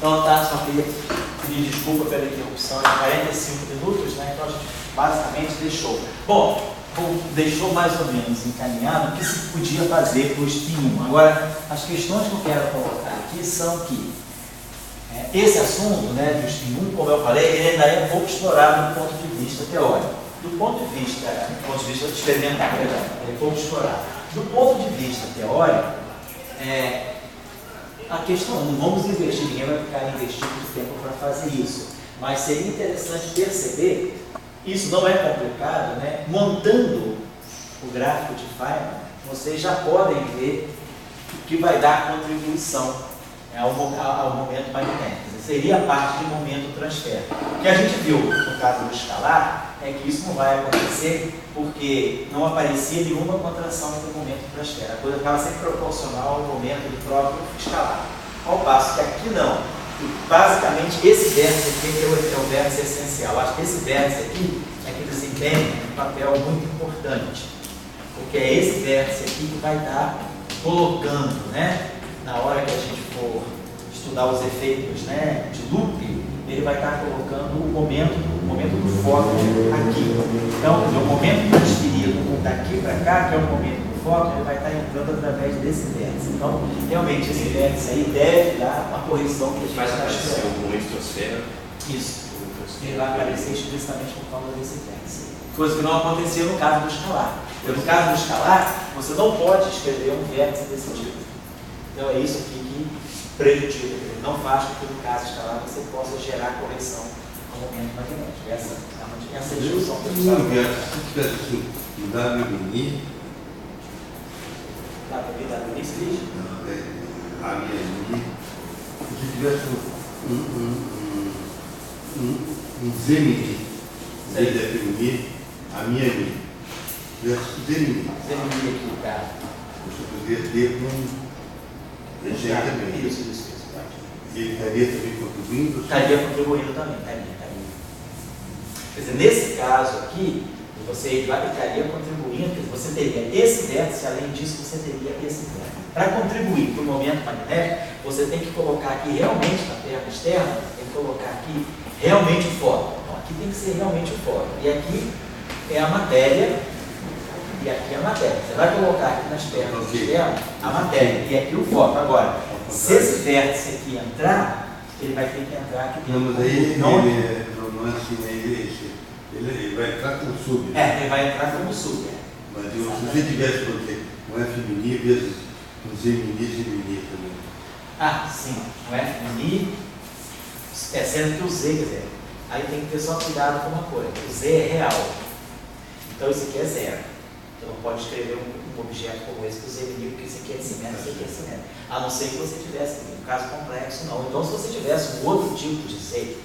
Então, tá, só queria pedir desculpa pela interrupção de 45 minutos, né? Então a gente basicamente deixou. Bom, deixou mais ou menos encaminhado o que se podia fazer para o SPIN 1. Agora, as questões que eu quero colocar aqui são que esse assunto, né, do SPIN 1, como eu falei, ele ainda é um pouco explorado do ponto de vista teórico. Do ponto de vista experimental, ele é pouco explorado. Do ponto de vista teórico, a questão, não vamos investir, ninguém vai ficar investindo muito tempo para fazer isso, mas seria interessante perceber, isso não é complicado, né? Montando o gráfico de Feynman, vocês já podem ver o que vai dar contribuição ao momento magnético. Seria a parte de momento transfer. O que a gente viu no caso do escalar é que isso não vai acontecer porque não aparecia nenhuma contração no momento transfer. A coisa estava sempre proporcional ao momento do próprio escalar. Ao passo que aqui não. Basicamente, esse vértice aqui é o vértice essencial. Acho que esse vértice aqui é que desempenha um papel muito importante. Porque é esse vértice aqui que vai estar colocando, né, na hora que a gente for estudar os efeitos, né, de loop, ele vai estar colocando o momento do fóton aqui. Então, o momento transferido daqui para cá, que é o momento do fóton, ele vai estar entrando através desse vértice. Então, realmente, esse vértice aí deve dar uma correção que a gente vai está aparecer o momento transfer. Isso. Ele vai aparecer explicitamente por causa desse vértice. Coisa que não acontecia no caso do escalar. Porque no caso do escalar, você não pode escrever um vértice desse tipo. Então, é isso aqui que prejudica. Ele não faz com que no caso escalar você possa gerar correção no momento magnético. Essa é a discussão que eu precisava. Se tivesse assim, um W mini. W mini se diz? Não, a minha mini. Se tivesse um Z mini, Z mini, a minha mini. Se tivesse Z mini. Z mini aqui, cara. Você poderia ter um. Isso. E ele estaria também contribuindo? Estaria contribuindo também, estaria. Quer dizer, nesse caso aqui, você estaria contribuindo, você teria esse vértice, além disso, você teria esse vértice. Para contribuir para o momento magnético, você tem que colocar aqui realmente na perna externa, tem que colocar aqui realmente o fóton. Então, aqui tem que ser realmente o fóton. E aqui é a matéria, e aqui é a matéria. Você vai colocar aqui nas pernas externas a matéria, e aqui o fóton. Agora, se esse vértice aqui entrar, ele vai ter que entrar aqui dentro. Não, mas aí não é assim, ele vai entrar como sub. Ele vai entrar como sub. Mas se você tivesse, por exemplo, um F mini vezes um Z mini também. Ah, sim. Um F mini, sendo que o Z, quer dizer, aí tem que ter só cuidado com uma coisa. O Z é real. Então isso aqui é zero. Você não pode escrever um objeto como esse com o Z mini, porque isso aqui é decimento, isso aqui é decimento. A não ser que você tivesse um caso complexo, não. Então, se você tivesse um outro tipo de Z,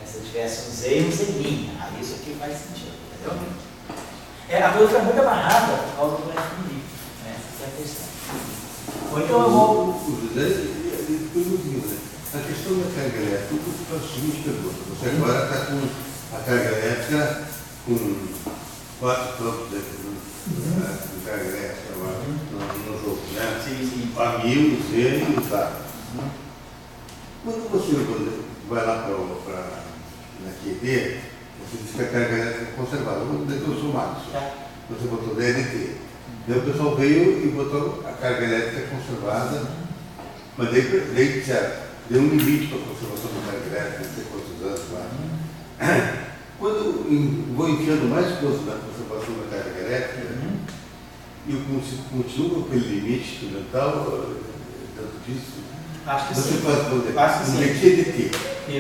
se você tivesse um Z e um Z minha, aí isso aqui faz sentido, entendeu? A coisa fica muito amarrada por causa do F mini, né? Essa é a questão. Ou então eu vou. O José, ele perguntou, né? A questão da carga elétrica, eu faço a seguinte pergunta. Você agora está com a carga elétrica com 4 campos de carga elétrica agora no jogo, né? Sim. A 1000, o Z e o Z. Quando você vai lá na QD, você diz que a carga elétrica é conservada. Vamos dizer que eu sou Max. Você botou DLT. Daí o pessoal veio e botou a carga elétrica conservada, mas daí deu um limite para a conservação da carga elétrica, não sei quantos anos lá. Quando eu vou enfiando mais coisas na conservação da carga elétrica, e eu continuo com aquele limite instrumental, tanto disso, acho que você sim. faz um DQ-DT.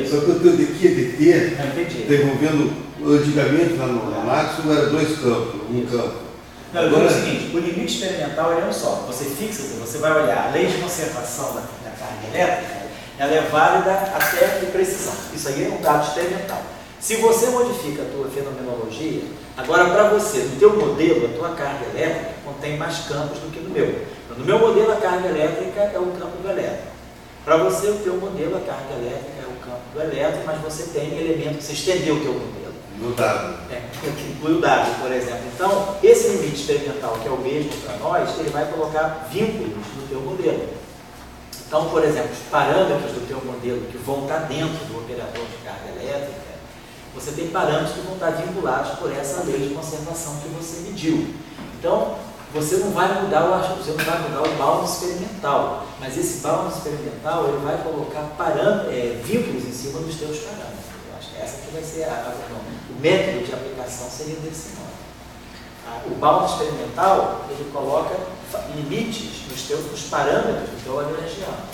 Só que o teu DQ-DT está envolvendo, antigamente lá no Maxwell era 2 campos, um campo. Não, eu digo o seguinte, o limite experimental ele é um só. Você fixa, você vai olhar a lei de conservação da carga elétrica, ela é válida até com precisão. Isso aí é um dado experimental. Se você modifica a tua fenomenologia, agora para você, no teu modelo, a tua carga elétrica contém mais campos do que no meu. No meu modelo, a carga elétrica é o campo do elétron. Para você, o teu modelo, a carga elétrica é o campo do elétron, mas você tem elementos, você estendeu o teu modelo. No dado. Que inclui o dado, por exemplo. Então, esse limite experimental, que é o mesmo para nós, ele vai colocar vínculos no teu modelo. Então, por exemplo, os parâmetros do teu modelo que vão estar dentro do operador de carga elétrica, você tem parâmetros que vão estar vinculados por essa lei de conservação que você mediu. Então, você não vai mudar o bound experimental, mas esse bound experimental ele vai colocar vínculos em cima dos teus parâmetros. Eu acho que essa que vai ser o método de aplicação seria desse modo. O bound experimental ele coloca limites nos parâmetros do teu agregiado.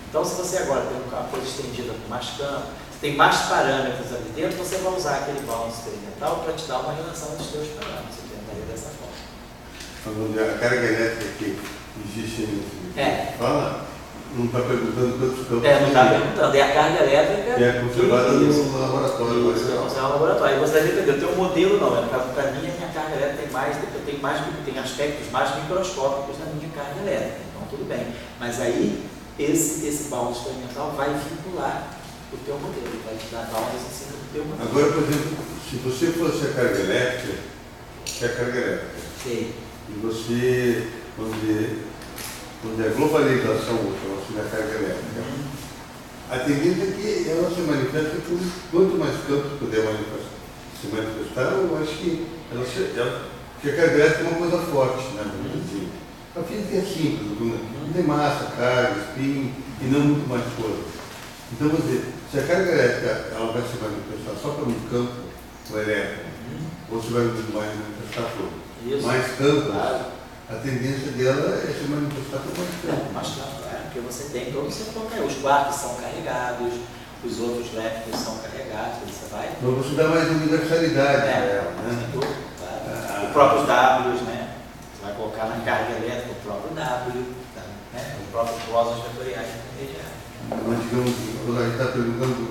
Então, se você agora tem uma coisa estendida com mais campo, tem mais parâmetros ali dentro, você vai usar aquele bound experimental para te dar uma relação dos teus parâmetros. Eu tentaria dessa forma. A carga elétrica que existe nesse fala, não está perguntando quantos campos. Não está perguntando. É a carga elétrica que é conservada no laboratório. Isso, é conservada no laboratório. Aí você vai depender. Eu tenho um modelo, não. Para mim, a minha carga elétrica tem aspectos mais microscópicos na minha carga elétrica. Então, tudo bem. Mas aí, esse bound experimental vai vincular o teu modelo. Vai te dar bounds em cima do teu modelo. Agora, por exemplo, se você fosse a carga elétrica, que é a carga elétrica. Sim. E você, onde a globalização da carga elétrica, a tendência é que ela se manifesta com quanto mais campos puder se manifestar, eu acho que porque a carga elétrica é uma coisa forte, né? A física é simples, não tem massa, carga, spin e não muito mais coisa. Então, vou dizer, se a carga elétrica ela vai se manifestar só por um campo elétrico, ou se vai manifestar por mais campos, a tendência dela é se manifestar por mais campos. Mais campo, porque você tem todos os os quartos são carregados, os outros elétricos são carregados, você vai. Então você dá mais universalidade para ela, né? Claro. Os próprios Ws, né? Você vai colocar na carga elétrica o próprio W, né? Os próprios glossos vetoriais intermediários. Mas digamos, quando a gente está perguntando,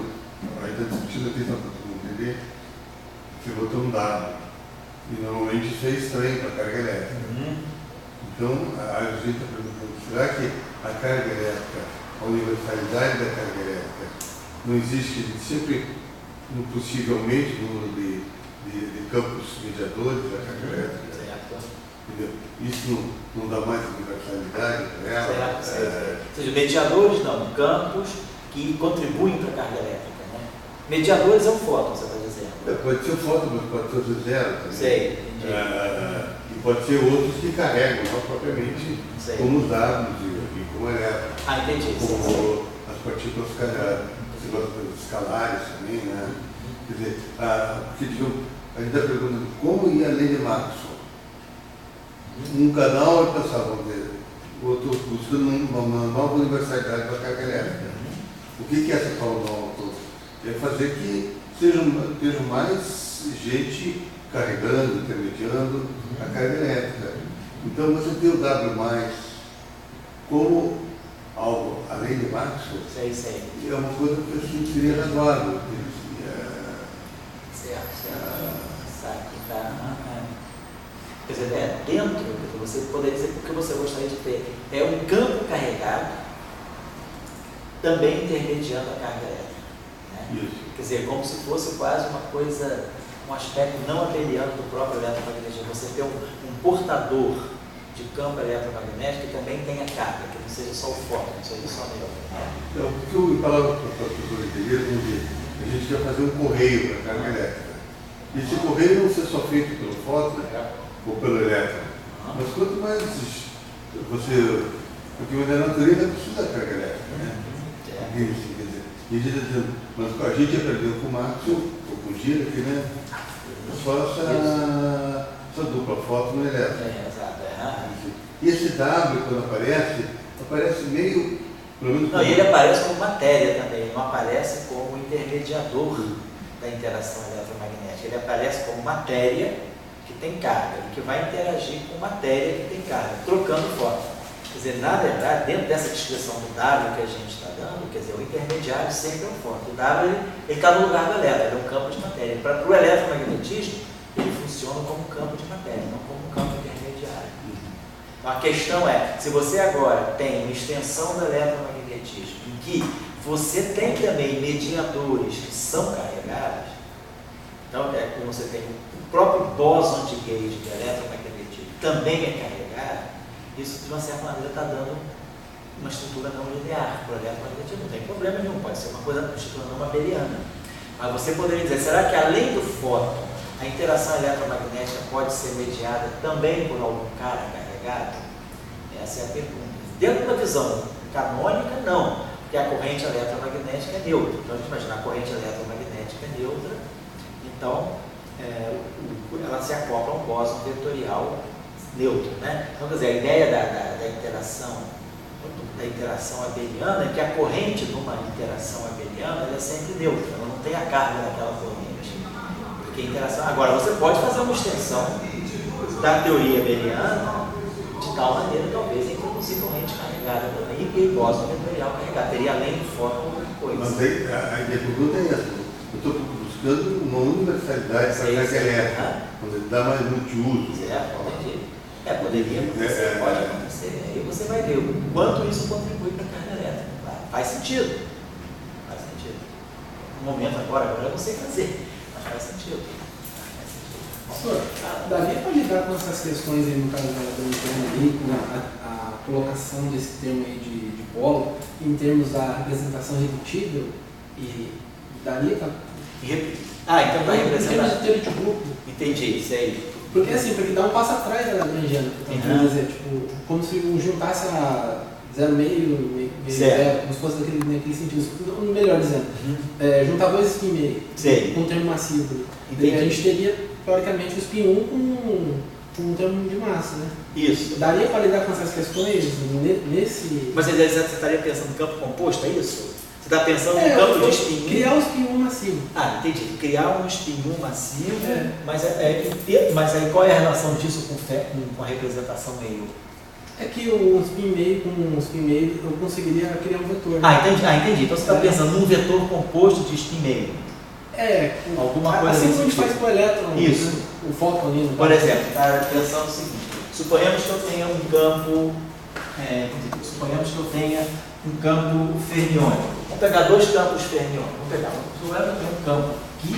a gente está discutindo aqui, só para todo mundo entender, você botou um W. E normalmente isso é estranho para a carga elétrica. Então, a gente está perguntando, será que a carga elétrica, a universalidade da carga elétrica, não existe sempre, possivelmente, número de campos mediadores da carga elétrica? Entendeu? Isso não dá mais universalidade para ela? Ou seja, mediadores não, campos que contribuem para a carga elétrica. Né? Mediadores é um fóton, você está dizendo. Pode ser o fóton, mas pode ser o zero também. Sei, e pode ser outros que carregam, não propriamente, como os átomos e como elétrons. Entendi. Como as partículas escalares também, né? Quer dizer, porque, digamos, a gente está perguntando como ia a lei de Maxwell. Um canal é pensar, vamos dizer, o outro buscando uma nova universalidade da carga elétrica. O que é essa tal nova? É fazer que seja mais gente carregando, intermediando a carga elétrica. Então você tem o W+, como algo além de Maxwell, é uma coisa que eu acho que seria razoável. Quer dizer, dentro, você poderia dizer o que você gostaria de ter. É um campo carregado, também intermediando a carga elétrica. Né? Quer dizer, como se fosse quase uma coisa, um aspecto não abeliano do próprio eletromagnetismo. Você ter um portador de campo eletromagnético que também tenha carga, que não seja só o fóton, não seja só o nêutron. Então, o que eu falava para as pessoas entenderem, a gente quer fazer um correio para a carga elétrica. E esse correio não ser só feito pelo fóton ou pelo elétron, mas quanto mais você. Porque a natureza precisa da carga elétrica, né? Quer dizer, e a gente está dizendo, mas a gente aprendeu com o Maxwell, ou com o Dirac, né? Só essa dupla fóton no elétron. E esse W, quando aparece meio. Não, e ele aparece como matéria também, não aparece como intermediador da interação eletromagnética. Ele aparece como matéria que tem carga e que vai interagir com matéria que tem carga, trocando fóton. Quer dizer, na verdade, dentro dessa descrição do W que a gente está dando, quer dizer, o intermediário sempre é o fóton. O W ele está no lugar do elétron, ele é um campo de matéria. Para o eletromagnetismo, ele funciona como um campo de matéria, não como um campo intermediário. Então, a questão é, se você agora tem uma extensão do eletromagnetismo em que você tem também mediadores que são carregados, então, como você tem o próprio bóson de gauge do eletromagnetismo também é carregado, isso de uma certa maneira está dando uma estrutura não linear, por eletromagnetismo, não tem problema nenhum, pode ser uma coisa, uma estrutura não abeliana. Mas você poderia dizer, será que além do fóton, a interação eletromagnética pode ser mediada também por algum cara carregado? Essa é a pergunta. Dentro da visão canônica, não, porque a corrente eletromagnética é neutra. Então a gente imagina, a corrente eletromagnética é neutra, então ela se acopla a um bóson vetorial neutro, né? Então, quer dizer, a ideia da interação abeliana é que a corrente de uma interação abeliana ela é sempre neutra, ela não tem a carga daquela corrente. Porque a interação... Agora, você pode fazer uma extensão da teoria abeliana de tal maneira, talvez, a introduzir corrente carregada também e bóson vetorial carregado. Teria além do fóton outra coisa. Mas aí, a ideia pergunta é essa. Eu estou buscando uma universalidade para a carga elétrica, quando dá mais multiuso. Entendi. Poderia acontecer, pode acontecer. Aí você vai ver o quanto isso contribui para a carga elétrica. Claro. Faz sentido. Faz sentido. No momento agora eu não sei fazer, mas faz sentido. Professor, daria para lidar com essas questões aí, no caso da interna aí, com a colocação desse termo aí de polo, em termos da representação redutível, e daria para... então para representar... Em termos de teoria de grupo. Entendi, isso aí. Porque assim, porque dá um passo atrás da Lagrangiana, dizer, tipo, como se juntasse a 0,5, meio zero, como se fosse naquele sentido, melhor dizendo, juntar dois spin meio, com um termo massivo. E a gente teria, teoricamente, o spin 1 com um termo de massa, né? Isso. Daria para lidar com essas questões nesse... Mas você estaria pensando no campo composto, é isso? Você está pensando no campo de spin 1? Criar um spin 1 massivo. Entendi. Criar um spin 1 massivo, mas aí qual é a relação disso com a representação meio? É que um spin meio com um spin meio eu conseguiria criar um vetor. Entendi. Então você está pensando num vetor composto de spin meio. Alguma coisa assim como a gente faz com o elétron. Isso. Né? O fóton ali. Por exemplo, está pensando o seguinte, suponhamos que eu tenha um campo, fermiônico. Vamos pegar dois campos fermiônicos. Suponhamos que eu tenho um campo aqui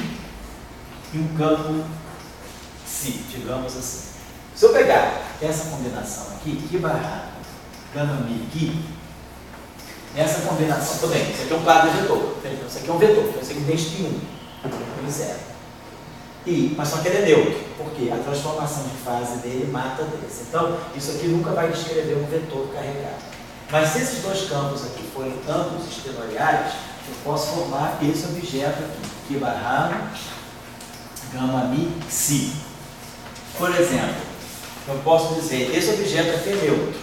e um campo psi, digamos assim. Se eu pegar essa combinação aqui, Ki barra gama mi Ki, essa combinação, tudo bem, isso aqui é um quadro vetor, isso aqui é um vetor, então isso aqui tem spin 1 e 0. Mas só que ele é neutro, porque a transformação de fase dele mata desse. Então, isso aqui nunca vai descrever um vetor carregado. Mas se esses dois campos aqui forem ambos espenoriais, eu posso formar esse objeto aqui, Ki barra gama mi Psi. Por exemplo, eu posso dizer, esse objeto aqui é neutro,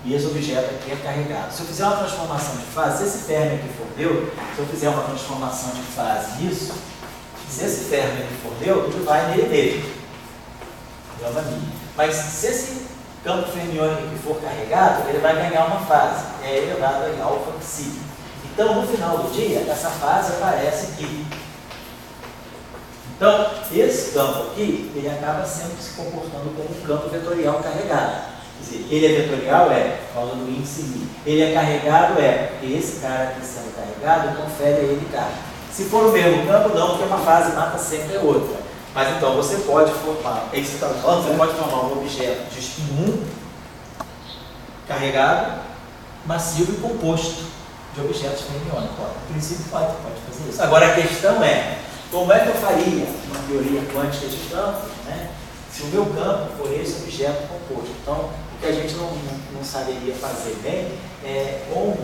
e esse objeto aqui é carregado. Se eu fizer uma transformação de fase, se esse fermi aqui for neutro, se eu fizer uma transformação de fase nisso, se esse fermi aqui for neutro, ele vai nele mesmo, gama mi. Mas se esse campo fermiônico que for carregado, ele vai ganhar uma fase, é elevado em alfa psi. Então, no final do dia, essa fase aparece aqui. Então, esse campo aqui, ele acaba sempre se comportando como um campo vetorial carregado. Quer dizer, ele é vetorial, por causa do índice μ. Ele é carregado, porque esse cara aqui sendo carregado confere a ele carga. Se for o mesmo campo, não, porque uma fase mata sempre a outra. Mas então, você pode formar, é isso que você está falando, você pode formar um objeto de spin 1 carregado, massivo e composto de objetos fermiônicos. No princípio, pode fazer isso. Agora, a questão é, como é que eu faria uma teoria quântica de campos, né, se o meu campo for esse objeto composto? Então, o que a gente não saberia fazer bem é como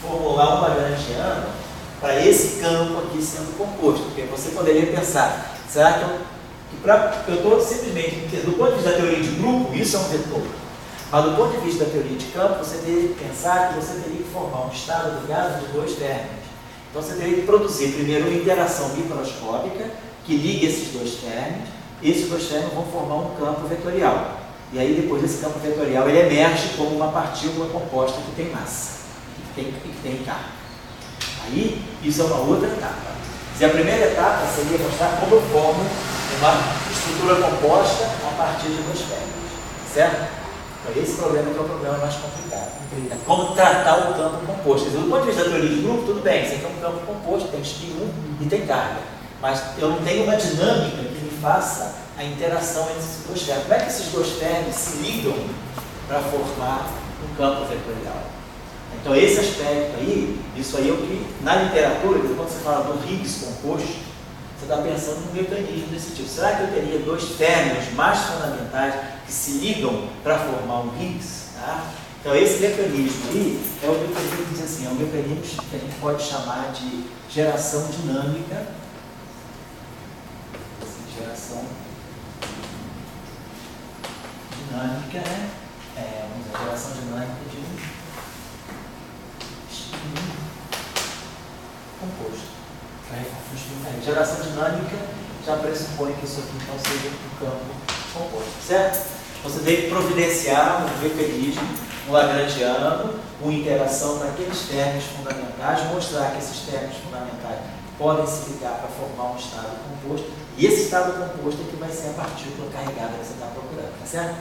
formular um lagrangiano para esse campo aqui sendo composto. Porque você poderia pensar, será que eu estou simplesmente, do ponto de vista da teoria de grupo, isso é um vetor. Mas do ponto de vista da teoria de campo, você teria que pensar que você teria que formar um estado ligado de dois fermis. Então você teria que produzir primeiro uma interação microscópica que ligue esses dois fermis. Esses dois fermis vão formar um campo vetorial. E aí depois desse campo vetorial ele emerge como uma partícula composta que tem massa, que tem carga. Aí isso é uma outra etapa. E a primeira etapa seria mostrar como eu formo uma estrutura composta a partir de dois fermis. Certo? Então esse problema é o problema mais complicado. É como tratar o campo composto. Quer dizer, do ponto de vista da teoria de grupo, tudo bem, isso aqui é um campo composto, tem spin 1 e tem carga. Mas eu não tenho uma dinâmica que me faça a interação entre esses dois fermis. Como é que esses dois fermis se ligam para formar um campo vetorial. Então esse aspecto aí, isso aí é o que, na literatura, quando você fala do Higgs composto, você está pensando num mecanismo desse tipo. Será que eu teria dois términos mais fundamentais que se ligam para formar um Higgs? Tá? Então esse mecanismo aí é o mecanismo, diz assim, é um mecanismo que a gente pode chamar de geração dinâmica. Geração dinâmica, né? Vamos dizer, geração dinâmica de composto. Geração dinâmica já pressupõe que isso aqui então seja um campo composto, certo? Você tem que providenciar um mecanismo, um lagrangiano, uma interação para aqueles términos fundamentais, mostrar que esses términos fundamentais podem se ligar para formar um estado composto, e esse estado composto é que vai ser a partícula carregada que você está procurando, tá certo?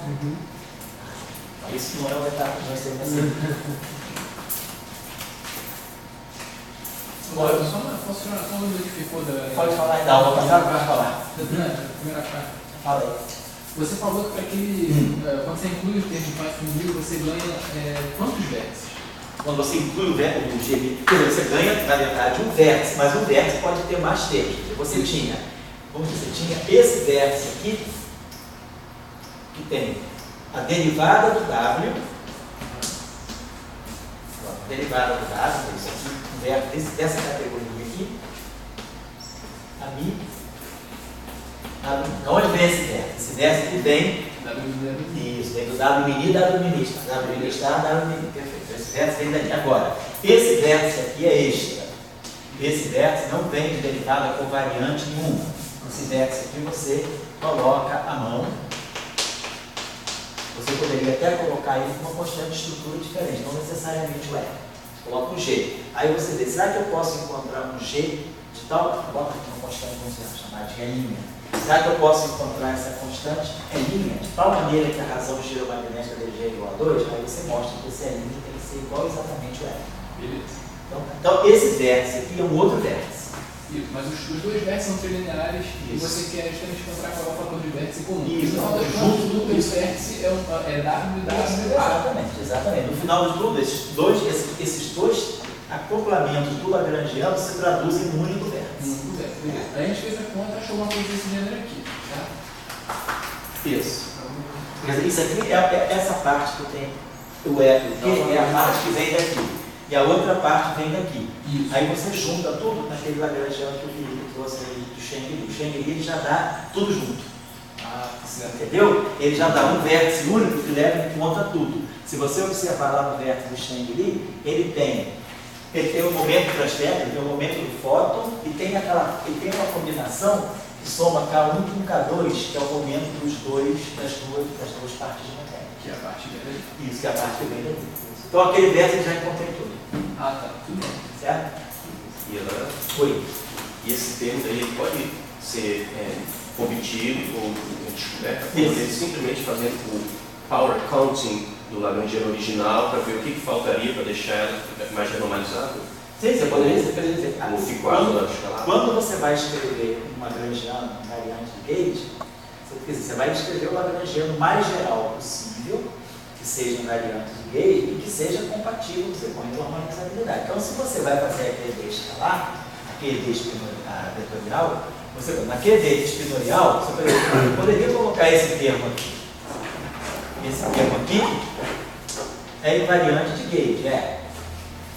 Isso não é uma etapa que nós temos assim. Só uma dúvida que ficou da... Pode falar ainda, vou passar para falar. Primeira parte. Fala aí. Você falou que para aquele, quando você inclui o termo de pai fundido, você ganha quantos vértices? Quando você inclui o vértice, você ganha, na verdade, um vértice, mas um vértice pode ter mais termos. Você tinha, esse vértice aqui, que tem a derivada do W, a derivada do W, isso aqui, um vértice dessa categoria aqui, a Mi. Onde vem esse vértice? Esse vértice aqui vem, isso, vem do W mini e W minista. W minista, W mini, perfeito. Esse vértice vem dali. Agora, esse vértice aqui é extra. Esse vértice não vem de derivada covariante nenhuma. Esse vértice aqui você coloca a mão. Você poderia até colocar ele com uma constante de estrutura diferente, não necessariamente o R. Você coloca um G. Aí você vê, será que eu posso encontrar um G de tal? Bota aqui uma constante, vamos chamar de L'. Será que eu posso encontrar essa constante L' de tal maneira que a razão giromagnética dele é igual a 2? Aí você mostra que esse L' tem que ser igual exatamente ao R. Beleza. Então esse vértice aqui é um outro vértice. Isso, mas os dois vértices são trilineares e você quer justamente encontrar qual é o fator de vértice comum. Isso, junto do vértice é W e W. Exatamente. No final de tudo, esses dois acoplamentos do lagrangiano se traduzem em um único vértice. Aí a gente fez a conta e achou uma coisa desse gênero aqui, tá? Isso. Isso aqui é essa parte que tem o E, que é a parte que vem daqui. E a outra parte vem daqui. Isso. Aí você junta tudo naquele lagrangiano que o Felipe trouxe aí do Cheng-Li. O Cheng-Li ele já dá tudo junto. Entendeu? Ele já dá um vértice único que leva em conta tudo. Se você observar lá no vértice do Cheng-Li, ele tem o momento de transfer, ele tem o momento do fóton e tem uma combinação que soma K1 com K2, que é o momento das duas partes de mecânica. Que é a parte que vem daqui. Isso, que é a parte que vem daqui. Então aquele vértice já encontrei tudo. Ah, tá. Tudo bem. Certo? E agora? Oi. E esse termo aí pode ser obtido ou descoberto simplesmente fazendo o power counting do lagrangiano original para ver o que faltaria para deixar ela mais renormalizável? Sim, você poderia dizer. O F4 da escalada. Quando você vai escrever um lagrangiano, um variante de gauge, você vai escrever o lagrangiano mais geral possível, que seja um variante de gauge e que seja compatível com a normalizabilidade. Então, se você vai fazer aquele D escalar, aquele D vetorial, naquele D espinorial, você poderia colocar esse termo aqui. Esse termo aqui é invariante de gauge,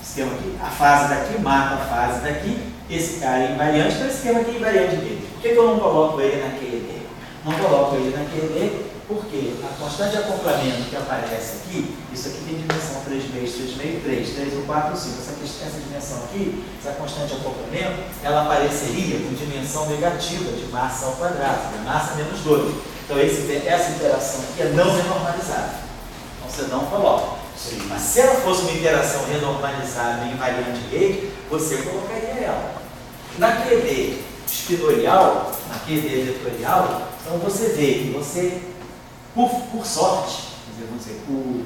esse termo aqui, a fase daqui mata a fase daqui, esse cara é invariante, então esse termo aqui é invariante de gauge. Por que eu não coloco ele naquele D? Não coloco ele naquele D porque a constante de acoplamento que aparece aqui, isso aqui tem dimensão 3 vezes 3 meio, 3 ou 4 ou 5. Essa dimensão aqui, essa constante de acoplamento, ela apareceria com dimensão negativa de massa ao quadrado, de massa menos 2. Então essa interação aqui é não renormalizável. Então você não coloca. Sim. Mas se ela fosse uma interação renormalizável em variante gauge, você colocaria ela. Naquele D espinorial, naquele D vetorial, então você vê que você, por sorte, vamos dizer, por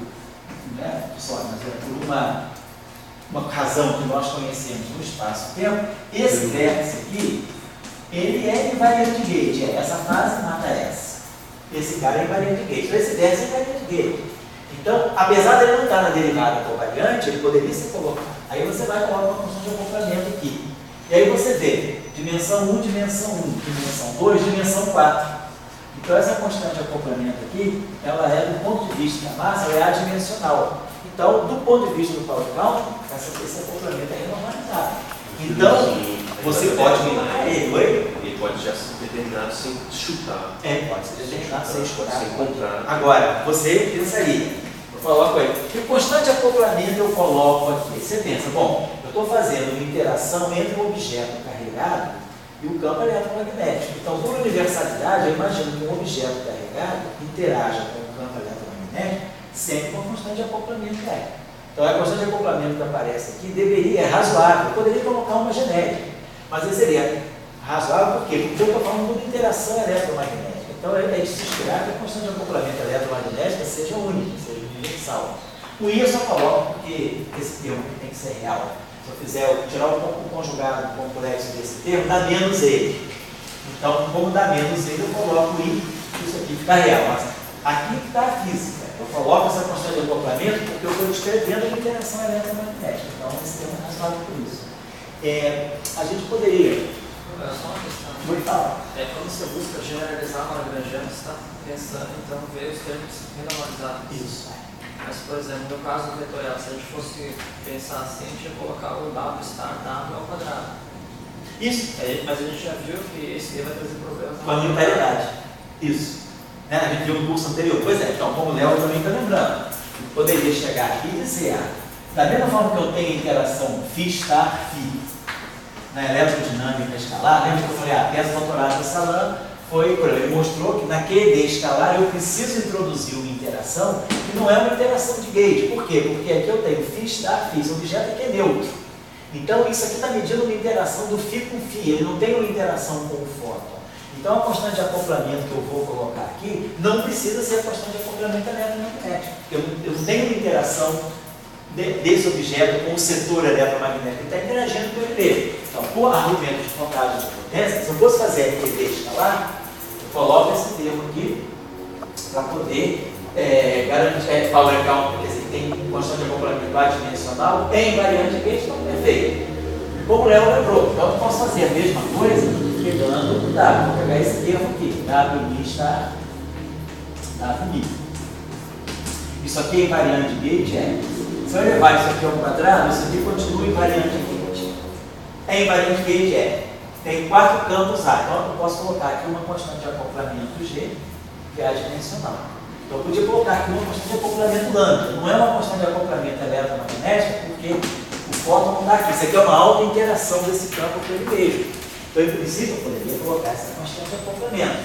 sorte, mas por uma razão que nós conhecemos no espaço-tempo, esse vértice aqui, ele é invariante de gauge. Essa fase mata essa. Esse cara é invariante de gauge. Então esse vértice é invariante de gauge. Então, apesar de ele não estar na derivada covariante, ele poderia ser colocado. Aí você vai colocar uma constante de acoplamento aqui. E aí você vê dimensão 1, dimensão 1, dimensão 2, dimensão 4. Então essa constante de acoplamento aqui, ela é, do ponto de vista da massa, ela é adimensional. Então, do ponto de vista do power count, esse acoplamento é normalizado. Então, você pode colocar ele, oi? Ele pode já ser determinado sem chutar. Pode ser determinado sem chutar. Sem encontrar. Agora, você pensaria, eu coloco aí, que constante de acoplamento eu coloco aqui? Você pensa, bom, eu estou fazendo uma interação entre o objeto carregado e o campo eletromagnético. Então, por universalidade, eu imagino que um objeto carregado interaja com o campo eletromagnético sempre com a constante de acoplamento que é. Então, a constante de acoplamento que aparece aqui deveria, é razoável. Eu poderia colocar uma genérica, mas ele seria razoável por quê? Porque eu estou falando de uma interação eletromagnética. Então, é de se esperar que a constante de acoplamento eletromagnética seja única, seja universal. O I eu só coloco porque esse termo aqui tem que ser real. Se eu fizer tirar o conjugado complexo desse termo, dá menos ele. Então, como dá menos ele, eu coloco o I, isso aqui fica real. Mas aqui está a física. Eu coloco essa constante de acoplamento porque eu estou descrevendo a interação eletromagnética. Então, esse termo é razoável por isso. A gente poderia... Só uma questão. Vou falar. Quando você busca generalizar uma Lagrangiana, você está pensando então ver os termos renormalizados. Isso. Mas, por exemplo, no caso do vetorial, se a gente fosse pensar assim, a gente ia colocar o W star W ao quadrado. Isso. Mas a gente já viu que esse aí vai trazer problemas Com a unitariedade. Isso. Né? A gente viu no curso anterior. Pois é, então, como o Léo também está lembrando, eu poderia chegar aqui e dizer, da mesma forma que eu tenho a interação φ na eletrodinâmica escalar, lembra que eu falei, a tese doutorado do Salan foi, ele mostrou que na QED escalar eu preciso introduzir uma interação que não é uma interação de gauge. Por quê? Porque aqui eu tenho φ, o objeto aqui é neutro. Então isso aqui está medindo uma interação do φ com φ, ele não tem uma interação com o fóton. Então a constante de acoplamento que eu vou colocar aqui não precisa ser a constante de acoplamento eletromagnético. Eu não tenho uma interação desse objeto com o setor eletromagnético, ele está interagindo com ele mesmo. Então, por argumento de contagem de potência, se eu fosse fazer a QED escalar, eu coloco esse termo aqui para poder garantir power count, quer dizer, tem constante de acoplamento adimensional, tem invariante gauge, então perfeito. Como o Léo lembrou, então eu posso fazer a mesma coisa pegando o W. Vou pegar esse termo aqui, W está W. Isso aqui é invariante gauge, Se eu levar isso aqui ao quadrado, isso aqui continua invariante gauge. É invariante gauge, Tem 4 campos A, então eu posso colocar aqui uma constante de acoplamento G, que é adimensional. Então eu podia colocar aqui uma constante de acoplamento lambda. Não é uma constante de acoplamento eletromagnético, porque o fóton não está aqui. Isso aqui é uma alta interação desse campo com ele mesmo. Então, em princípio, eu poderia colocar essa constante de acoplamento.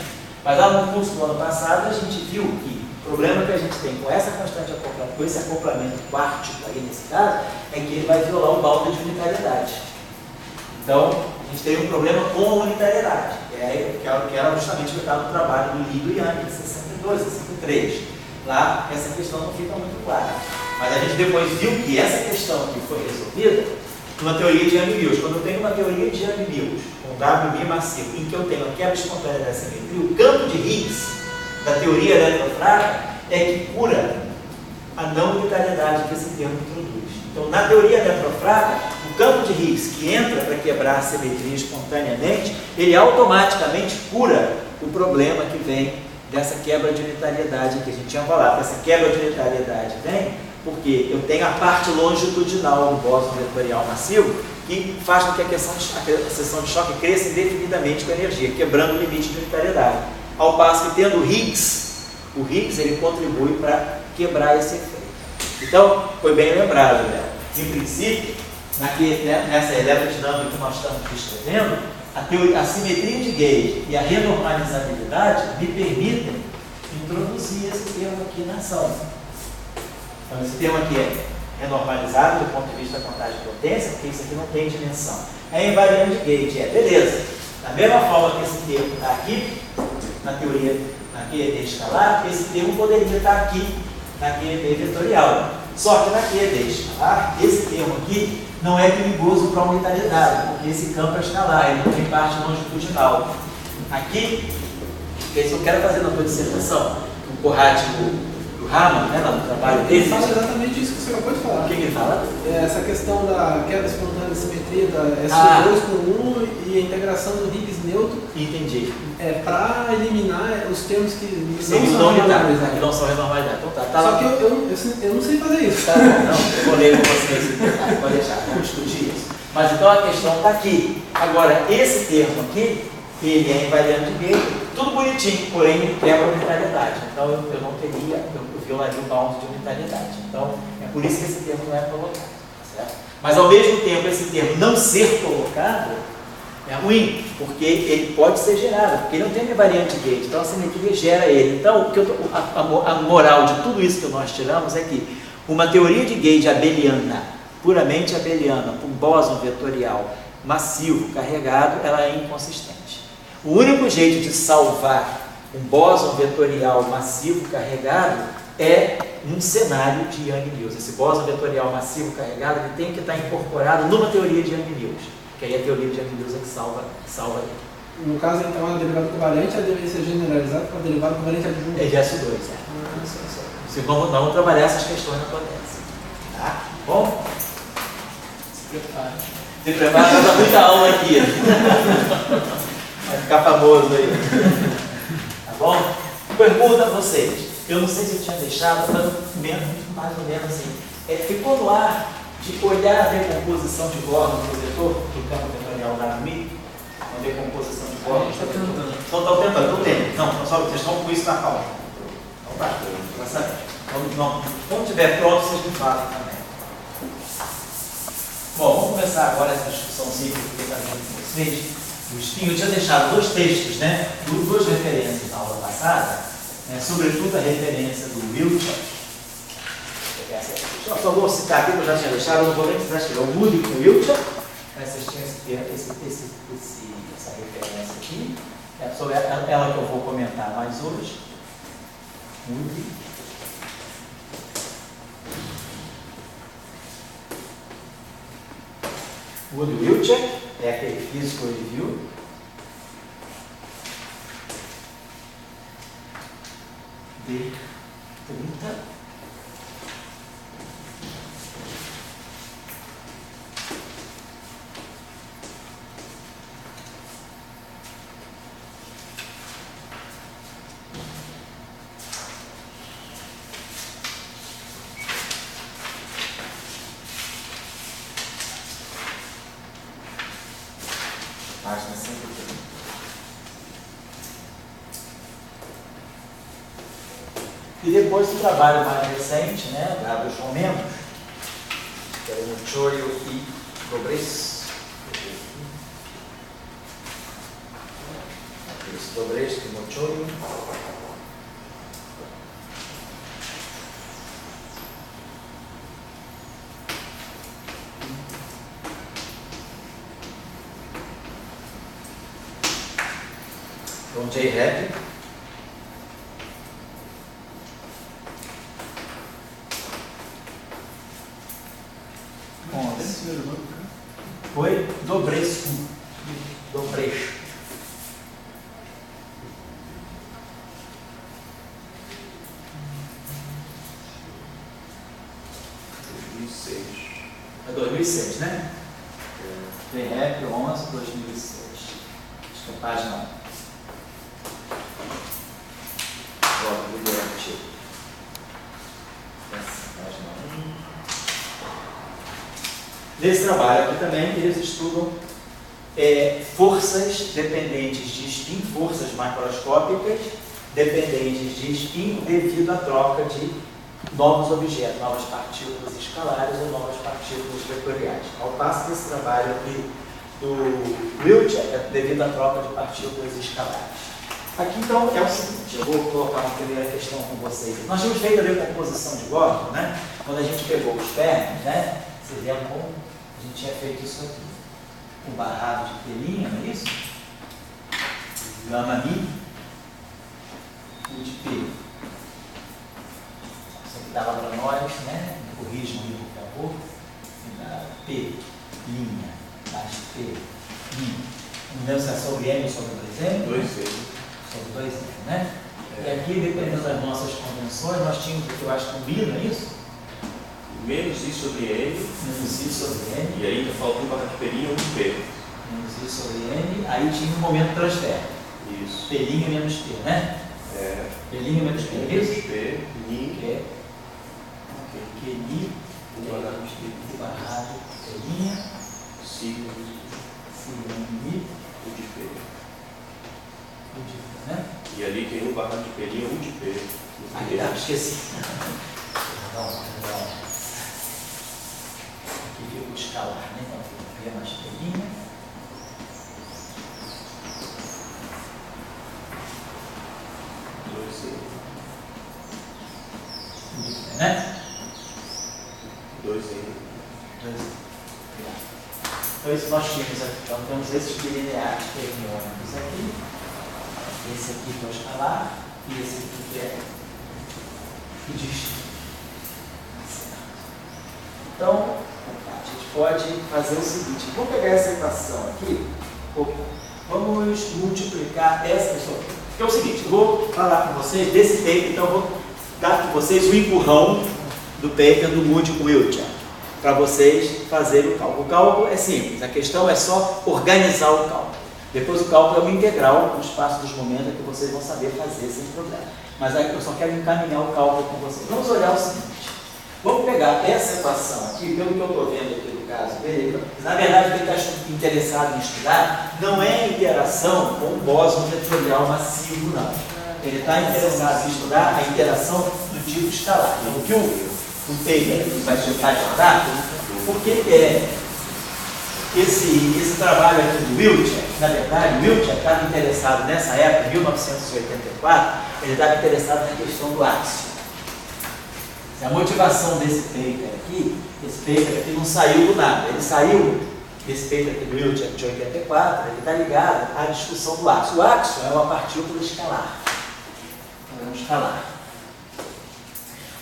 Mas lá no curso do ano passado, a gente viu que o problema que a gente tem com essa constante de acoplamento, com esse acoplamento quártico aí nesse caso, é que ele vai violar o boundary de unitariedade. Então, a gente tem um problema com a unitariedade, que era justamente o que estava no trabalho do Lido e Yang, de 62, 63. Lá, essa questão não fica muito clara. Mas a gente depois viu que essa questão aqui foi resolvida numa teoria de Yang-Mills. Quando eu tenho uma teoria de Yang-Mills, com W massivo, em que eu tenho a quebra espontânea da simetria, o campo de Higgs da teoria eletrofrágil é que cura a não unitariedade que esse termo introduz. Então, na teoria eletrofrágil, o campo de Higgs que entra para quebrar a simetria espontaneamente, ele automaticamente cura o problema que vem dessa quebra de unitariedade que a gente tinha falado. Essa quebra de unitariedade vem porque eu tenho a parte longitudinal do bóson vetorial massivo que faz com que a seção de choque cresça indefinidamente com a energia, quebrando o limite de unitariedade. Ao passo que tendo o Higgs ele contribui para quebrar esse efeito. Então, foi bem lembrado, né? Em princípio, nessa eletrodinâmica que nós estamos descrevendo, a simetria de gauge e a renormalizabilidade me permitem introduzir esse termo aqui na ação. Então, esse termo aqui é renormalizado do ponto de vista da contagem de potência, porque isso aqui não tem dimensão. É invariante gauge, beleza. Da mesma forma que esse termo está aqui, na teoria, na QED escalar, esse termo poderia estar aqui na QED vetorial. Só que na QED escalar, esse termo aqui não é perigoso para a unitariedade, porque esse campo é escalar, ele não tem parte longitudinal. Aqui, é isso que eu quero fazer na tua dissertação, o corrático do Raman, né, no trabalho Ele dele. fala exatamente isso que você acabou de falar. O que ele fala? Essa questão da quebra espontânea de simetria da SO2 com 1 e a integração do Higgs neutro. Entendi. Para eliminar os termos que não são renormalidades. Que não são renormalidades. Então, tá. Só que eu não sei fazer isso. Tá bom, não, eu vou ler com vocês, pode deixar, vamos discutir isso. Mas então a questão está aqui. Agora, esse termo aqui, ele é invariante de Gauge, tudo bonitinho, porém ele quebra a unitariedade. Então eu não teria, eu violaria o bound de unitariedade. Então é por isso que esse termo não é colocado, certo? Mas ao mesmo tempo, esse termo não ser colocado é ruim, porque ele pode ser gerado, porque ele não tem invariante Gauge, então a simetria gera ele. Então a moral de tudo isso que nós tiramos é que uma teoria de Gauge abeliana, puramente abeliana, com bóson vetorial massivo carregado, ela é inconsistente. O único jeito de salvar um bóson vetorial massivo carregado é num cenário de Young-Mills. Esse bóson vetorial massivo carregado ele tem que estar incorporado numa teoria de Young-Mills, que aí a teoria de Young-Mills é que salva ele. No caso, então, a derivada covalente ela deveria ser generalizada para a derivada covalente adjunta. É de S2, Se vamos trabalhar essas questões na potência. Tá? Bom? Se prepara para muita aula aqui. Vai ficar famoso aí. Tá bom? Pergunta a vocês. Eu não sei se eu tinha deixado, mais ou menos assim. Ficou no ar de olhar a decomposição de Gordon no vetor do campo vetorial W-MI? Uma decomposição de Gordon. Está tentando. Então estão tentando, estou tendo. Não, só vocês estão com isso na calma. Então tá, vai saber. Quando estiver pronto, vocês me falam também. Bom, vamos começar agora essa discussão simples que eu falei com vocês. O Espinho tinha deixado dois textos, né? Duas referências na aula passada, né? Sobretudo a referência do Wiltshire. Só vou citar aqui, que eu já tinha deixado, eu não vou nem precisar escrever. O Moody com o Wiltshire, né? Vocês tinham essa referência aqui. É sobre ela que eu vou comentar mais hoje. Moody. Wood Wiltshire, é aquele físico ele viu. De 30. Página 130. E depois do trabalho mais recente, né, dado os momentos, que é o Mochorio e Dobresk. Dobresk e Mochorio. Então, J-Rap. Foi Dobrescu. Dobrescu. É 2006, né? J-Rap 11, 2006. Acho que é a página 1. Nesse trabalho aqui também, eles estudam forças dependentes de spin, forças macroscópicas dependentes de spin devido à troca de novos objetos, novas partículas escalares ou novas partículas vetoriais. Ao passo desse trabalho aqui do Wiltshire é devido à troca de partículas escalares. Aqui então é o seguinte, eu vou colocar uma primeira questão com vocês. Nós tínhamos feito a decomposição de Gordon, né? Quando a gente pegou os ferros, né? Vocês lembram como a gente tinha feito isso aqui? Um barrado de pelinha, não é isso? Gama Mi, U de P. Isso aqui dava para nós, né? Corrijam aí, por favor. P, linha, mais P, linha. Não lembro se é sobre M ou sobre 2M? 2M. Sobre 2M, né? E aqui, dependendo das nossas convenções, nós tínhamos o que eu acho que combina isso? Menos I sobre N. Menos I sobre N. E ainda falta um barra de P' e um de P. Menos I sobre N. Aí tinha um momento transfer. Isso. P' menos P, né? É. P' menos P, é isso? P, Ni. Que é que Ni. Um barra de P. Barrado. P'. Sigma. Ni. Um de P. Né? E ali tem um barra de P e um de P. Aqui tá, esqueci. Perdão. Aqui fica o escalar, né? Então fica P mais P'. Né? 2 N. Então isso nós tínhamos aqui. Então temos esses bilineares fermiônicos aqui. Esse aqui que é o escalar e esse aqui que é o distinto. Então, a gente pode fazer o seguinte, vamos pegar essa equação aqui, vamos multiplicar essa pessoa. Que é o seguinte, eu vou falar com vocês desse paper, então eu vou dar para vocês o empurrão do paper do Moody com Wiltshire, para vocês fazerem o cálculo. O cálculo é simples, a questão é só organizar o cálculo. Depois o cálculo é uma integral, o espaço dos momentos que vocês vão saber fazer sem problema. Mas aí eu só quero encaminhar o cálculo com vocês. Vamos olhar o seguinte. Vamos pegar essa equação aqui, pelo que eu estou vendo aqui no caso dele. Na verdade, ele está interessado em estudar não é a interação com o bóson vetorial massivo, não. Ele está interessado em estudar a interação do tipo escalar. Então, o que o Taylor vai tentar estudar, porque esse trabalho aqui do Wiltshire, na verdade, o Wiltshire estava interessado nessa época, em 1984, ele estava interessado na questão do áxion. A motivação desse paper aqui, esse paper aqui não saiu do nada, ele saiu, esse paper aqui do Wiltshire de 84, ele está ligado à discussão do áxion. O áxion é uma partícula escalar. É um escalar.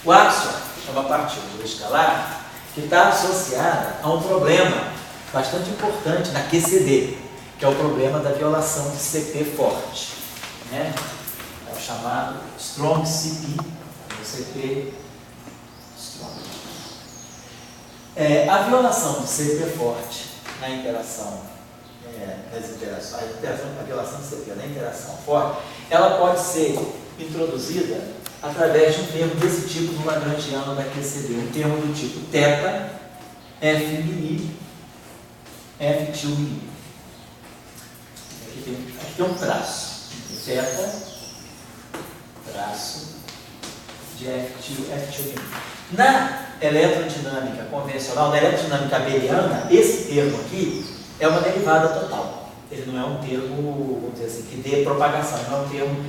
O áxion é uma partícula escalar que está associada a um problema bastante importante na QCD, que é o problema da violação de CP forte, né? É o chamado Strong CP, o CP Strong. A violação de CP forte na interação, a violação de CP na interação forte, ela pode ser introduzida através de um termo desse tipo no lagrangiano da QCD, um termo do tipo θ, F mini, F2 mini. Aqui tem um traço, θ, traço de F2 mini. Na eletrodinâmica convencional, na eletrodinâmica abeliana, esse termo aqui é uma derivada total. Ele não é um termo, vamos dizer assim, que dê propagação, não é um termo,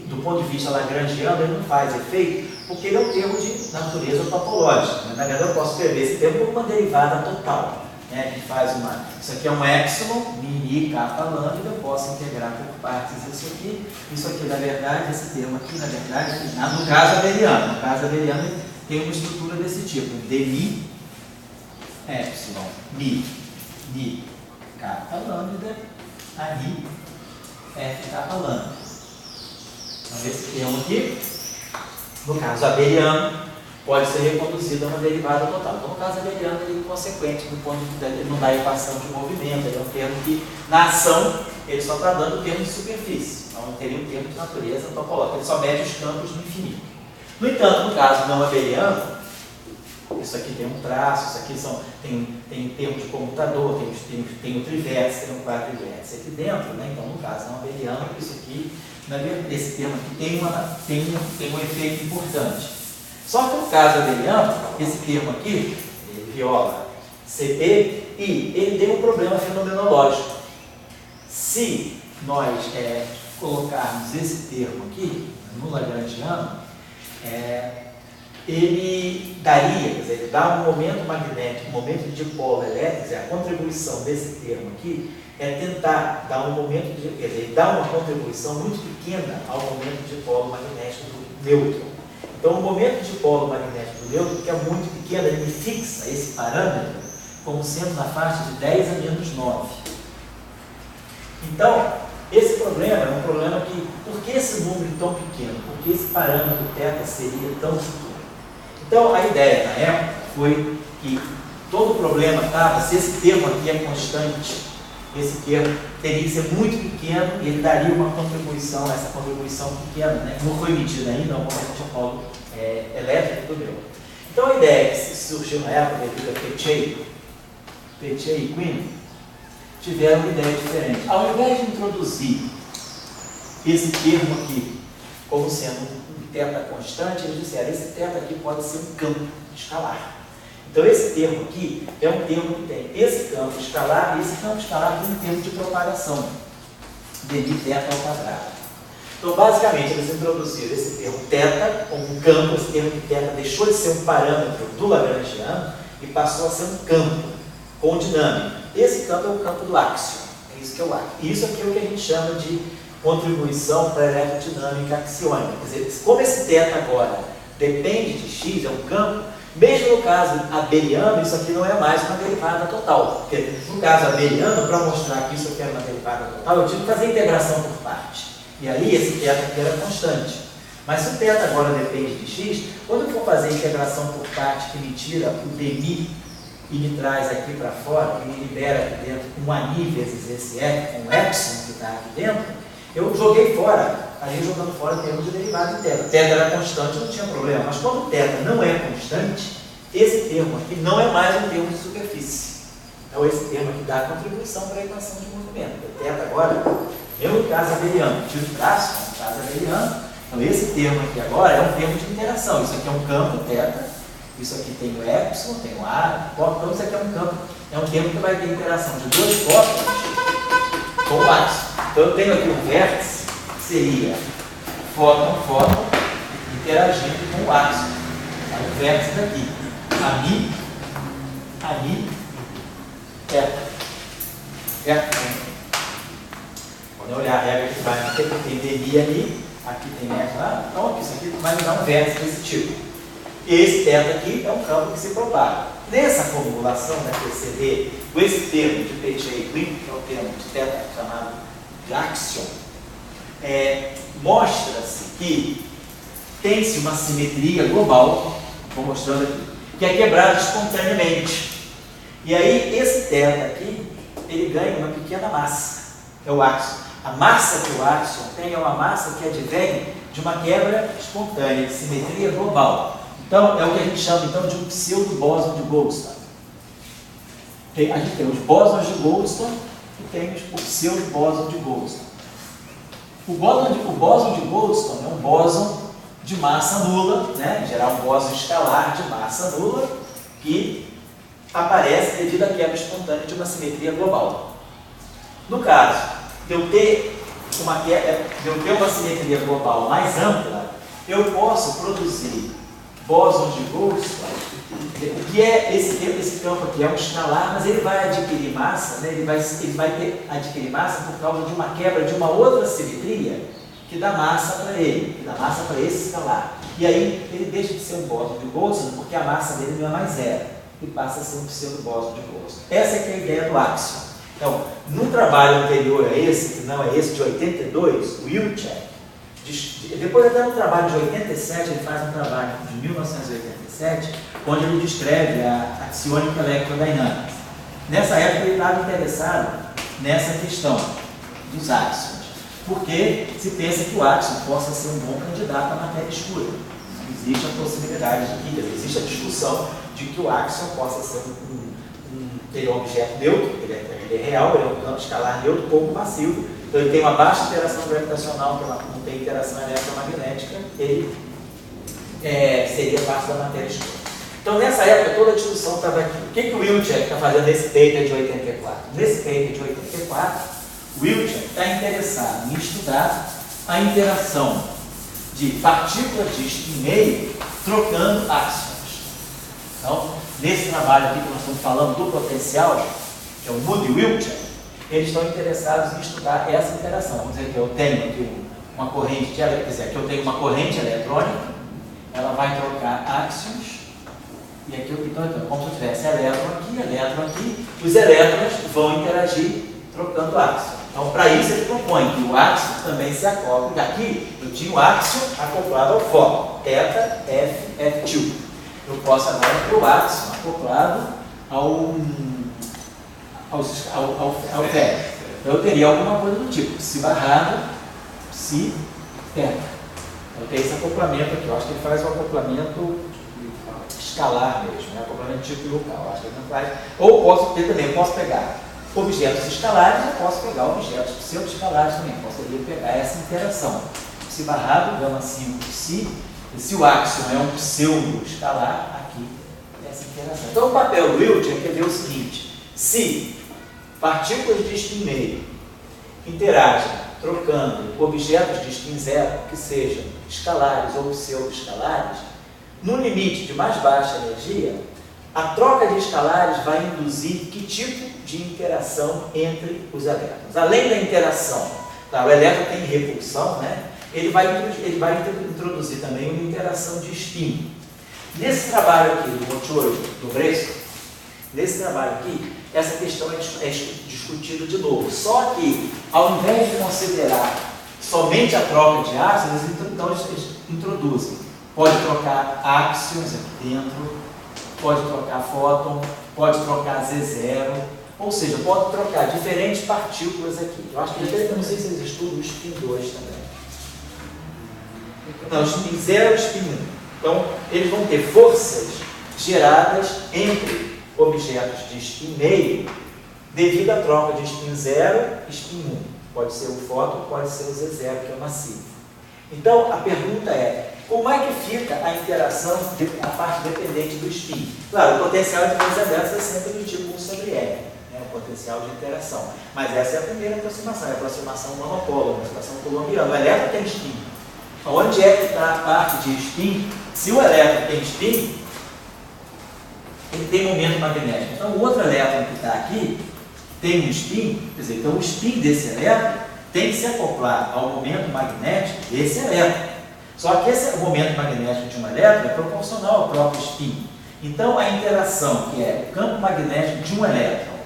do ponto de vista lagrangiano, ele não faz efeito, porque ele é um termo de natureza topológica. Na verdade, eu posso escrever esse termo como uma derivada total, né, que faz uma... Isso aqui é um epsilon, mini, kappa, lambda, eu posso integrar por partes isso aqui. Isso aqui, na verdade, esse termo aqui, na verdade, no caso abeliano, tem uma estrutura desse tipo, dmi, epsilon, mi, kappa, lambda, aí, f, kappa, lambda. Então, esse termo aqui, no caso abeliano, pode ser reconduzido a uma derivada total. Então, no caso abeliano, ele é consequente do ponto de vista, ele não dá equação de movimento, ele é um termo que, na ação, ele só está dando o termo de superfície. Então, não teria um termo de natureza topológica, ele só mede os campos no infinito. No entanto, no caso não abeliano, isso aqui tem um traço, isso aqui tem termo de comutador, tem o trivértice, tem um quadrivértice aqui dentro, né? Então, no caso não abeliano, isso aqui, esse termo aqui tem um efeito importante. Só que no caso abeliano, esse termo aqui, ele viola CP e ele tem um problema fenomenológico. Se nós colocarmos esse termo aqui, no lagrangiano, ele daria, quer dizer, ele dá um momento magnético, um momento de dipolo elétrico, quer dizer, a contribuição desse termo aqui é tentar dar um momento de, quer dizer, ele dá uma contribuição muito pequena ao momento de dipolo magnético do nêutron. Então, o momento de dipolo magnético do nêutron, que é muito pequeno, ele fixa esse parâmetro como sendo na faixa de 10 a menos 9. Então, Esse problema é um problema que, por que esse número tão pequeno? Por que esse parâmetro θ seria tão pequeno? Então, a ideia na época foi que todo o problema estava, se esse termo aqui é constante, esse termo teria que ser muito pequeno e ele daria uma contribuição, essa contribuição pequena, né? Não foi medida ainda, não, como a gente falou, elétrico do meu. Então, a ideia que surgiu na época, devido a Peccei e Quinn, tiveram uma ideia diferente. Ao invés de introduzir esse termo aqui como sendo um θ constante, eles disseram, esse θ aqui pode ser um campo escalar. Então esse termo aqui é um termo que tem esse campo escalar, e esse campo escalar tem um termo de propagação, dθ ao quadrado. Então basicamente eles introduziram esse termo θ como um campo, esse termo de θ deixou de ser um parâmetro do Lagrangiano e passou a ser um campo com dinâmica. Esse campo é o campo do áxio, é isso que é o áxio. Isso aqui é o que a gente chama de contribuição para a eletrodinâmica axiônica. Quer dizer, como esse θ agora depende de x, é um campo, mesmo no caso abeliano, isso aqui não é mais uma derivada total. Porque no caso abeliano, para mostrar que isso aqui era uma derivada total, eu tive que fazer integração por parte. E aí esse θ aqui era constante. Mas se o θ agora depende de x, quando eu for fazer integração por parte que me tira o dmi e me traz aqui para fora, e me libera aqui dentro um ani vezes esse f, com o epsilon que está aqui dentro, eu joguei fora, ali jogando fora o termo de derivada em θ. θ era constante, não tinha problema, mas quando θ não é constante, esse termo aqui não é mais um termo de superfície. Então esse termo aqui dá contribuição para a equação de movimento. O θ agora, mesmo no caso abeliano, tiro o traço, no caso abeliano, então esse termo aqui agora é um termo de interação. Isso aqui é um campo θ, isso aqui tem o epsilon, tem o a, então isso aqui é um campo, é um termo que vai ter interação de dois fótons com o áxion. Então eu tenho aqui um vértice, que seria fóton, interagindo com o áxion. É um vértice daqui, ani, θ. Quando eu olhar a regra que vai ter, tem dmi ali, aqui tem f lá, então isso aqui vai me dar um vértice desse tipo. Esse θ aqui é um campo que se propaga. Nessa formulação da PCD, com esse termo de Peccei e Quinn, que é o termo de θ chamado de axion, mostra-se que tem-se uma simetria global, vou mostrando aqui, que é quebrada espontaneamente. E aí esse θ aqui, ele ganha uma pequena massa, que é o axion. A massa que o axion tem é uma massa que advém de uma quebra espontânea, de simetria global. Então, é o que a gente chama então, de um pseudo-bóson de Goldstone. A gente tem os bósons de Goldstone e tem o pseudo-bóson de Goldstone. O bóson de Goldstone é um bóson de massa nula, né? Em geral, um bóson escalar de massa nula, que aparece devido à quebra espontânea de uma simetria global. No caso de eu ter uma simetria global mais ampla, eu posso produzir bósons de Goldstone, que é esse campo aqui, é um escalar, mas ele vai adquirir massa, né? ele vai adquirir massa por causa de uma quebra de uma outra simetria que dá massa para ele, que dá massa para esse escalar. E aí ele deixa de ser um bóson de Goldstone porque a massa dele não é mais zero, e passa a ser um pseudo-bóson de Goldstone. Essa é que é a ideia do axion. Então, num trabalho anterior a esse, que não é esse, de 82, o Wilczek, depois até no trabalho de 87, ele faz um trabalho de 1987, onde ele descreve a axiônica electrodinâmica. Nessa época ele estava interessado nessa questão dos áxions, porque se pensa que o áxion possa ser um bom candidato à matéria escura. Existe a possibilidade de que, existe a discussão de que o áxion possa ser ele é um objeto neutro, ele é real, ele é um campo escalar neutro pouco massivo. Então ele tem uma baixa interação gravitacional, não tem interação eletromagnética, ele seria parte da matéria escura. Então nessa época toda a discussão estava aqui. O que o Wilczek está fazendo nesse paper de 84? Nesse paper de 84, o Wilczek está interessado em estudar a interação de partículas de spin meio trocando áxions. Então, nesse trabalho aqui que nós estamos falando do potencial, que é o Moody Wilczek, eles estão interessados em estudar essa interação. Vamos dizer que eu tenho aqui uma corrente, eu tenho uma corrente eletrônica, ela vai trocar áxions, e aqui então, como se eu tivesse elétron aqui, os elétrons vão interagir trocando áxions. Então, para isso, ele propõe que o áxio também se acople. Aqui, eu tinha o áxio acoplado ao foco, θ, F, F2. Eu posso agora ter o áxio acoplado ao θ. Eu teria alguma coisa do tipo psi barrado, psi, θ. Eu tenho esse acoplamento aqui. Eu acho que ele faz o acoplamento escalar mesmo, né? Acoplamento tipo e local. Acho que ele não faz. Ou posso ter também, eu posso pegar objetos escalares, eu posso pegar objetos pseudo-escalares também. Posso pegar essa interação. Psi barrado, gama 5, psi. E se o áxio é um pseudo-escalar, aqui essa interação. Então o papel do Wiltshire é ver o seguinte: se partículas de spin meio interagem trocando objetos de spin zero, que sejam escalares ou pseudo-escalares, no limite de mais baixa energia, a troca de escalares vai induzir que tipo de interação entre os elétrons? Além da interação, tá, o elétron tem repulsão, né? Ele vai introduzir também uma interação de spin. Nesse trabalho aqui do Mochoy, do Bresco, nesse trabalho aqui, essa questão é discutida de novo. Só que, ao invés de considerar somente a troca de áxios, eles introduzem. Pode trocar áxios aqui dentro, pode trocar fóton, pode trocar Z0, ou seja, pode trocar diferentes partículas aqui. Eu acho que eu não sei se eles estudam o spin 2 também. Não, spin 0 e spin 1. Então, eles vão ter forças geradas entre objetos de spin meio devido à troca de spin 0 e spin 1. Pode ser o fóton, pode ser o Z0, que é o massivo. Então, a pergunta é: como é que fica a interação, a parte dependente do spin? Claro, o potencial de dois elétrons é sempre do tipo 1 sobre L, né, o potencial de interação. Mas essa é a primeira aproximação, é a aproximação monopolo, a aproximação colombiana. O elétron tem spin. Onde é que está a parte de spin? Se o elétron tem spin, ele tem momento magnético. Então, o outro elétron que está aqui tem um spin, quer dizer, então o spin desse elétron tem que se acoplar ao momento magnético desse elétron. Só que esse momento magnético de um elétron é proporcional ao próprio spin. Então, a interação, que é o campo magnético de um elétron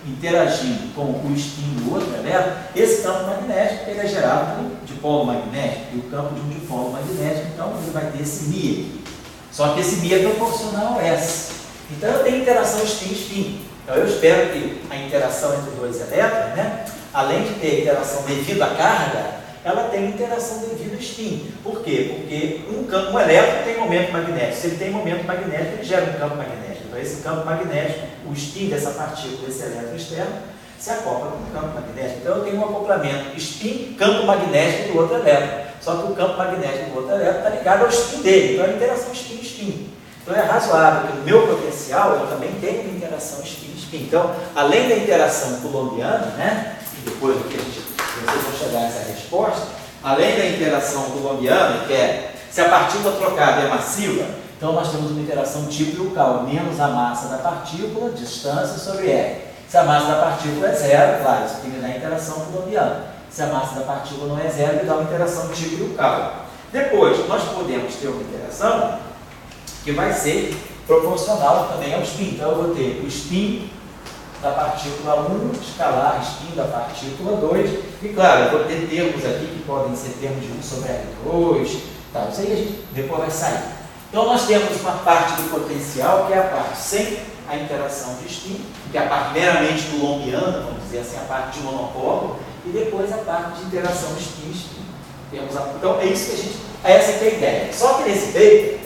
interagindo com o spin do outro elétron, esse campo magnético ele é gerado por um dipolo magnético, e o campo de um dipolo magnético, então ele vai ter esse Mi aqui. Só que esse Mi é proporcional a S. Então, eu tenho interação spin-spin. Então, eu espero que a interação entre dois elétrons, né, além de ter interação devido à carga, ela tem interação devido ao spin. Por quê? Porque um elétron tem momento magnético. Se ele tem momento magnético, ele gera um campo magnético. Então, esse campo magnético, o spin dessa partícula, desse elétron externo, se acopla com o campo magnético. Então, eu tenho um acoplamento spin, campo magnético do outro elétron. Só que o campo magnético do outro elétron está ligado ao spin dele. Então, é a interação spin-spin. Então, é razoável que no meu potencial eu também tenho uma interação spin-spin. Então, além da interação coulombiana, né, e depois do que a gente vocês vão chegar a essa resposta, além da interação coulombiana, que é se a partícula trocada é massiva, então nós temos uma interação tipo local, menos a massa da partícula, distância sobre R. Se a massa da partícula é zero, claro, isso tem que dar interação coulombiana. Se a massa da partícula não é zero, ele dá uma interação tipo local. Depois, nós podemos ter uma interação que vai ser proporcional também ao spin. Então, eu vou ter o spin da partícula 1, escalar spin da partícula 2, e claro, eu vou ter termos aqui que podem ser termos de 1 sobre R2, tá, isso aí a gente depois vai sair. Então nós temos uma parte do potencial que é a parte sem a interação de spin, que é a parte meramente coulombiana, vamos dizer assim, a parte de monopolo, e depois a parte de interação spin-spin. Então é isso que a gente, essa que é a ideia. Só que nesse paper,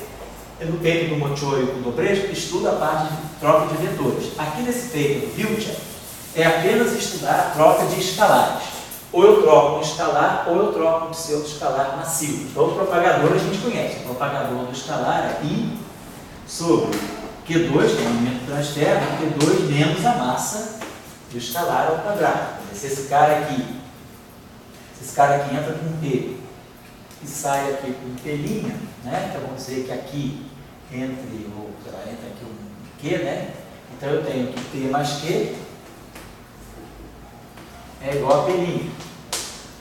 no paper do Mochoy e do Bresco, estuda a parte de troca de vetores. Aqui nesse paper do Wiltshire, é apenas estudar a troca de escalares. Ou eu troco um escalar, ou eu troco um pseudo-escalar massivo. Então, o propagador a gente conhece. O propagador do escalar é I sobre Q2, que é o momento de transfer, Q2 menos a massa do escalar ao quadrado. Se esse cara aqui entra com P e sai aqui com P', né? Então, vamos dizer que aqui entra aqui um Q, né? Então, eu tenho que P mais Q é igual a P'.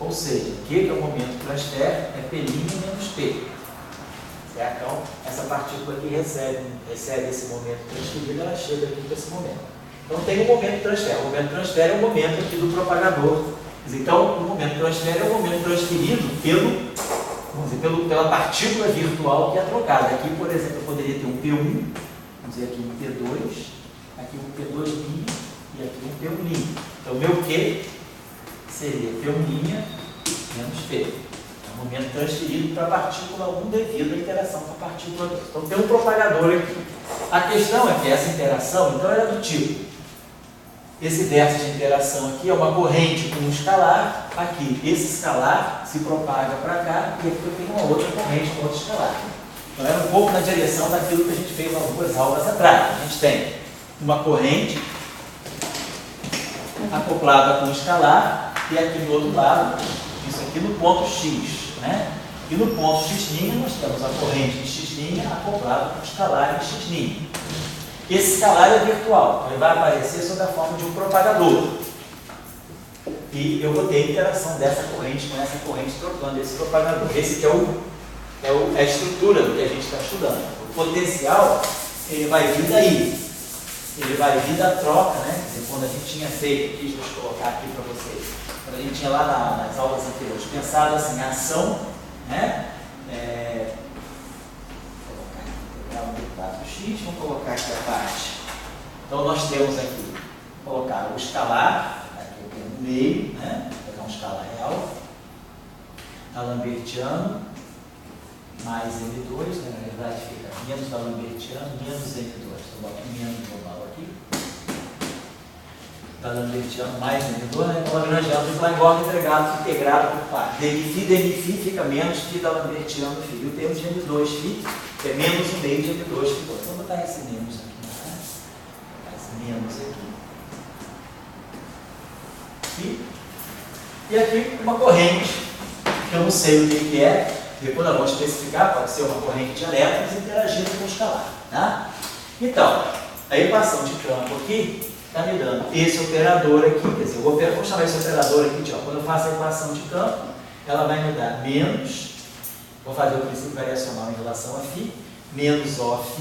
Ou seja, Q, que é o momento de transfer, é P' menos P. Certo? Então, essa partícula aqui recebe esse momento transferido, ela chega aqui para esse momento. Então, tem um momento de transfer. O momento de transfer é o momento aqui do propagador Então, o momento transfere é o momento transferido pela partícula virtual que é trocada. Aqui, por exemplo, eu poderia ter um P1, vamos dizer aqui um P2, aqui um P2' e aqui um P1'. Então, o meu Q seria P1' menos P. É o momento transferido para a partícula 1 devido à interação com a partícula 2. Então, tem um propagador aqui. A questão é que essa interação, então, era do tipo, esse verso de interação aqui é uma corrente com um escalar, aqui, esse escalar se propaga para cá, e aqui eu tenho uma outra corrente com outro escalar. Então, era um pouco na direção daquilo que a gente fez algumas aulas atrás. A gente tem uma corrente acoplada com um escalar, e aqui do outro lado, isso aqui no ponto X, né? E no ponto X' nós temos a corrente de X' acoplada com o escalar de X'. Esse escalar é virtual, ele vai aparecer sob a forma de um propagador. E eu vou ter a interação dessa corrente com essa corrente trocando esse propagador. Esse que é a estrutura do que a gente está estudando. O potencial, ele vai vir daí. Ele vai vir da troca, né? Quando a gente tinha feito, deixa eu colocar aqui para vocês, quando a gente tinha lá nas aulas anteriores, pensado assim, a ação, né? X, vamos colocar aqui a parte. Então nós temos aqui, vou colocar o escalar, aqui eu tenho um meio, né? Vou pegar um escalar real, D'Alembertiano mais M2, né? Na verdade fica menos D'Alembertiano, menos M2. Então vou aqui menos global aqui. D'Alembertiano mais M2, né? Então Lagrangiano fica lá igual integrado por parte. dm fica menos φ D'Alembertiano φ. E o termo de M2 φ é menos um meio de M2 φ2. Vou botar esse menos aqui, né? Vou botar esse menos aqui. E aqui uma corrente, que eu não sei o que é, depois nós vamos especificar, pode ser uma corrente de elétrons interagindo com o escalar. Tá? Então, a equação de campo aqui está me dando esse operador aqui, quer dizer, eu vou chamar esse operador aqui de, ó, quando eu faço a equação de campo, ela vai me dar menos, vou fazer o princípio variacional em relação a φ, menos Oφ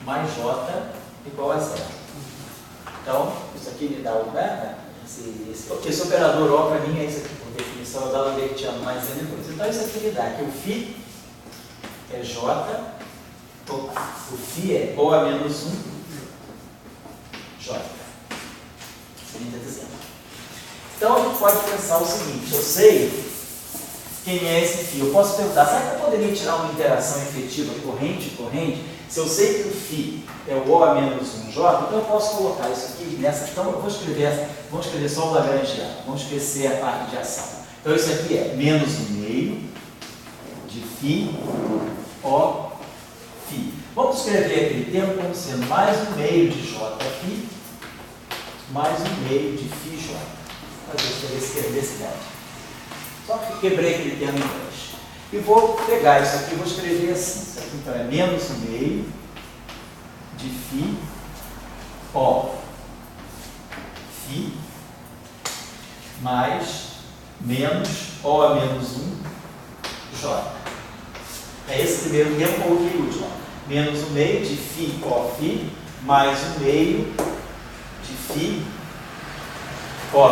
mais J igual a zero. Então, isso aqui me dá o, né? Esse operador O para mim é isso aqui, por definição, é o D'Alembertiano mais M2. Então, isso aqui me dá que o φ é J, o φ é O a menos 1, J. Sintetizando. Então, a gente pode pensar o seguinte, eu sei quem é esse φ. Eu posso perguntar, será que eu poderia tirar uma interação efetiva corrente-corrente? Se eu sei que o φ é o O a menos 1 J, então eu posso colocar isso aqui nessa. Então, eu vou escrever, vamos escrever só o Lagrangiano, vamos esquecer a parte de ação. Então, isso aqui é menos 1/2 de φ O φ. Vamos escrever aquele termo como sendo mais 1/2 de Jφ mais 1/2 de φJ. Fazer escrever esse termo. Só que quebrei aquele termo em dois. E vou pegar isso aqui e vou escrever assim. Isso aqui então é menos 1/2 de φ O φ mais menos O a menos 1 J. É esse primeiro termo ou o último. Menos 1/2 de φ O φ mais 1/2 de φ O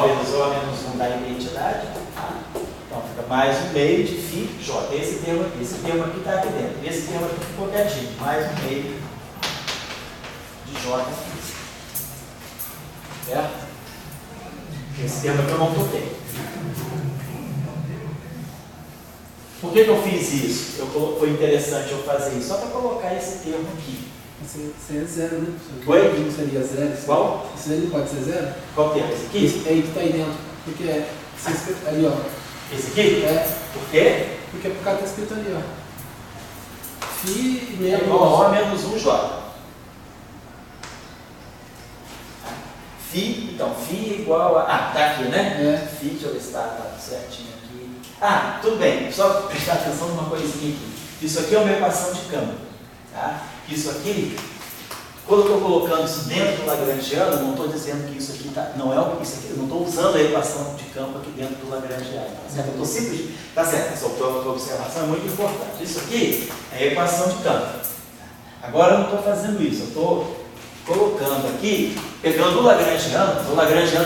menos 1 da identidade. Tá? Então fica mais 1/2 de φ J. Esse termo aqui está aqui dentro. Esse termo aqui ficou quietinho. Mais 1/2 de J. Certo? Esse termo aqui eu não toquei. Por que eu fiz isso? Foi interessante eu fazer isso? Só para colocar esse termo aqui. Isso é zero, né? Oi? Não seria zero? Qual? Isso aí pode ser zero? Qual termo? Esse aqui? Esse aí que está aí dentro. Porque é. Ali, ó. Esse aqui? É. Por quê? Porque por causa está escrito ali, ó. Φ É menos. igual a O menos 1 J. Φ, então, Φ igual a... Ah, tá aqui, né? É. Φ, deixa eu ver se tá certinho aqui. Ah, tudo bem. Só prestar atenção numa coisinha aqui. Isso aqui é uma equação de campo. Tá? Isso aqui, quando eu estou colocando isso dentro do Lagrangiano, não estou dizendo que isso aqui tá, não é isso aqui, eu não estou usando a equação de campo aqui dentro do Lagrangiano. Tá certo? Eu estou simplesmente. Tá certo, essa observação é muito importante. Isso aqui é a equação de campo. Agora eu não estou fazendo isso, eu estou colocando aqui, pegando o Lagrangiano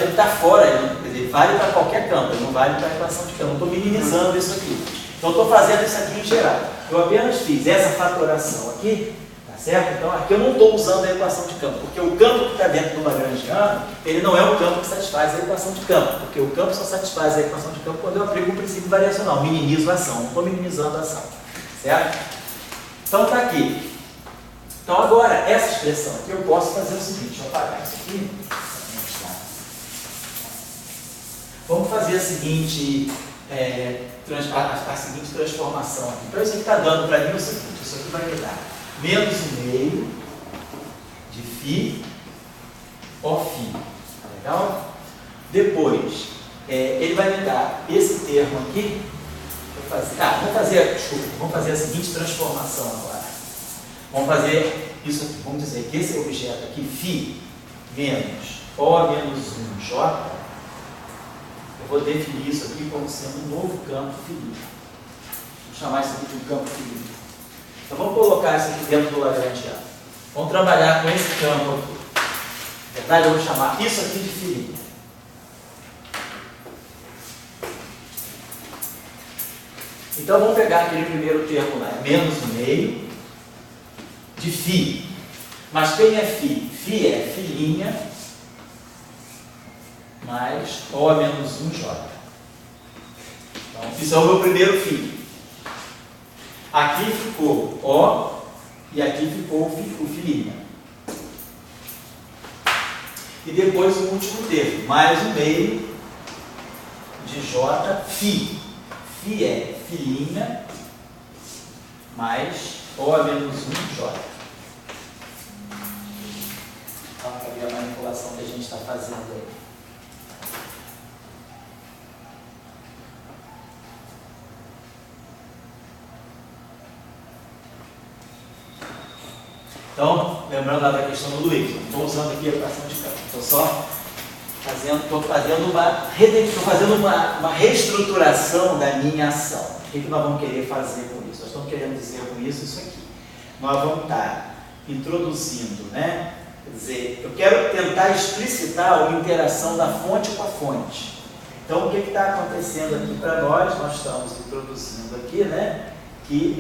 ele está fora, ele vale para qualquer campo, ele não vale para a equação de campo. Eu estou minimizando isso aqui. Então, eu estou fazendo isso aqui em geral. Eu apenas fiz essa fatoração aqui, tá certo? Então, aqui eu não estou usando a equação de campo, porque o campo que está dentro do Lagrangiano, ele não é o campo que satisfaz a equação de campo, porque o campo só satisfaz a equação de campo quando eu aplico o princípio variacional, minimizo a ação, não estou minimizando a ação, certo? Então, está aqui. Então, agora, essa expressão aqui, eu posso fazer o seguinte, deixa eu apagar isso aqui. Vamos fazer a seguinte transformação aqui. Então, isso aqui está dando para mim o seguinte, isso aqui vai me dar menos 1/2 de φ ó φ. Tá legal? Depois, ele vai me dar esse termo aqui. Vamos fazer a seguinte transformação agora. Vamos fazer isso aqui. Vamos dizer que esse objeto aqui, φ menos O menos 1J, eu vou definir isso aqui como sendo um novo campo finito. Vou chamar isso aqui de um campo finito. Então vamos colocar isso aqui dentro do Lagrangiano. Vamos trabalhar com esse campo aqui. Na verdade, eu vou chamar isso aqui de finito. Então vamos pegar aquele primeiro termo lá, menos 1/2 de φ. Mas quem é φ? Φ é φ' mais O menos 1J. Então, isso é o meu primeiro φ. Aqui ficou O e aqui ficou o φ'. E depois o último termo, mais 1/2 de J φ. Φ é φ' mais O menos 1J. Então, para ver a manipulação que a gente está fazendo aí. Então, lembrando lá da questão do Luiz, não estou usando aqui a equação de campo, estou só fazendo uma reestruturação da minha ação. O que nós vamos querer fazer com isso? Nós estamos querendo dizer com isso aqui. Nós vamos estar introduzindo, né? Quer dizer, eu quero tentar explicitar a interação da fonte com a fonte. Então, o que está acontecendo aqui para nós? Nós estamos introduzindo aqui, né? Que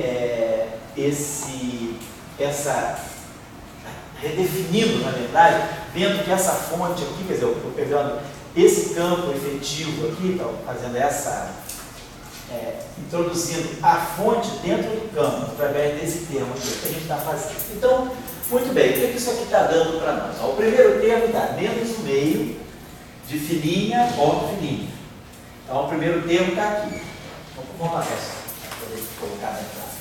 redefinindo, na verdade, vendo que essa fonte aqui, quer dizer, eu estou pegando esse campo efetivo aqui, então, fazendo introduzindo a fonte dentro do campo, através desse termo aqui que a gente está fazendo. Então, muito bem, o que isso aqui está dando para nós? O primeiro termo dá menos 1/2 de φ' ó φ'. Então, o primeiro termo está aqui. Vamos lá, para poder colocar na entrada.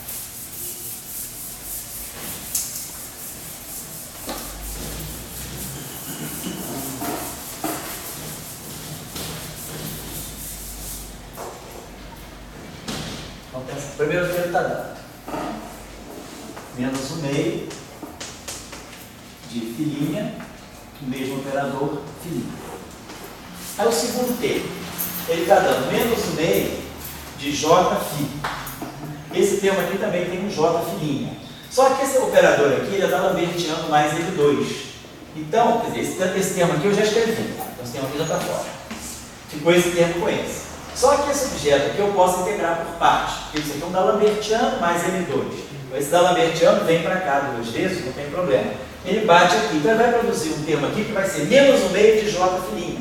O primeiro termo está dando menos 1/2 de φ', o mesmo operador φ'. Aí o segundo termo, ele está dando menos 1/2 de Jφ. Esse termo aqui também tem um Jφ'. Só que esse operador aqui, ele está lambertiano mais L2. Então, quer dizer, esse termo aqui eu já escrevi, tá? Então esse termo aqui já está fora. Ficou esse termo com esse. Só que esse objeto aqui eu posso integrar por partes, porque isso aqui é um D'Alembertiano mais L2. Então, esse D'Alembertiano vem para cá 2 vezes, não tem problema. Ele bate aqui, então ele vai produzir um termo aqui que vai ser menos 1/2 de Jφ',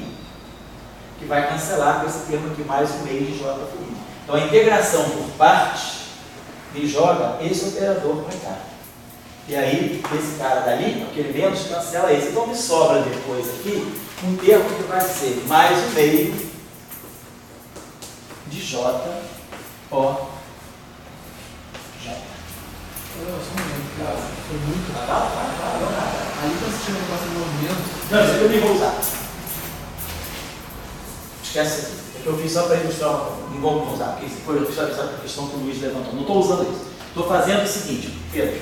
que vai cancelar com esse termo aqui mais 1/2 de Jφ'. Então a integração por partes me joga esse operador para cá. E aí, esse cara dali, aquele menos, cancela esse. Então me sobra depois aqui um termo que vai ser mais 1/2 de J, O, J. Foi muito Vai. ali que eu assisti o negócio de movimento. Não, isso aqui eu nem vou usar. Esquece isso aqui. É que eu fiz só para ilustrar uma coisa. Não vou usar, porque isso foi essa questão que o Luiz levantou. Não estou usando isso. Estou fazendo o seguinte, Pedro.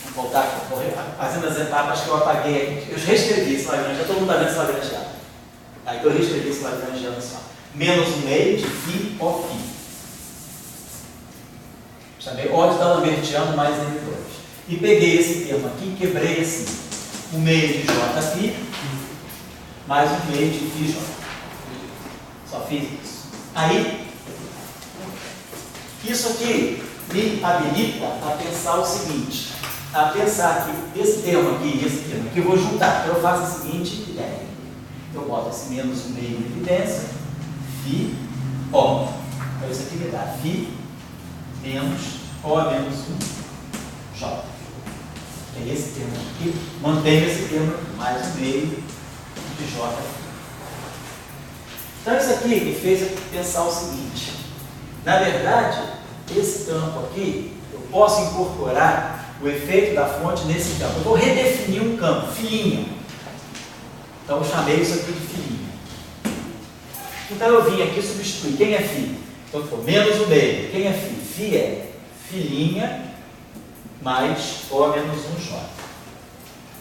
Vamos voltar aqui. Estou fazendo as etapas que eu apaguei aqui. Eu reescrevi esse Lagrangiano. Todo mundo está vendo esse Lagrangiano. Aí eu reescrevi esse Lagrangiano assim, ó. Menos 1/2 de φ ó φ. Chamei O de D'Alembertiano mais L2. e peguei esse termo aqui, quebrei assim, o meio de Jφ mais o meio de Φj. Só fiz isso. Aí, isso aqui me habilita a pensar o seguinte, a pensar que esse termo aqui e esse termo aqui eu vou juntar. Então eu faço a seguinte ideia. Eu boto esse menos o meio em evidência, Φ, O. Então isso aqui me dá Φ menos O menos 1, J. Tem esse termo aqui, mantenho esse termo aqui, mais o meio de J. Então isso aqui me fez pensar o seguinte, na verdade, esse campo aqui, eu posso incorporar o efeito da fonte nesse campo. Eu vou redefinir um campo, filinha. Então eu chamei isso aqui de filinha. Então eu vim aqui substituir. Quem é Φ? Então ficou menos o meio. Quem é Φ? Φ é filinha mais O menos 1J.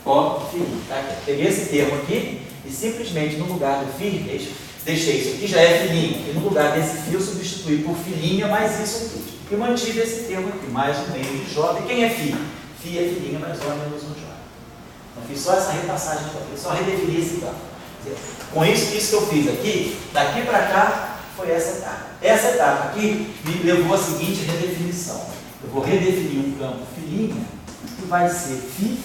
O filinha. Tá? Peguei esse termo aqui e simplesmente no lugar do Φ, deixei isso aqui, já é filinha. E no lugar desse Φ eu substituí por filinha mais isso aqui. E mantive esse termo aqui, mais o meio de J. E quem é Φ? Φ é filinha mais O menos 1J. Então fiz só essa repassagem de papel, só redefini esse campo. Com isso que eu fiz aqui, daqui para cá, foi essa etapa. Essa etapa aqui me levou à seguinte redefinição. Eu vou redefinir um campo filinha que vai ser Φ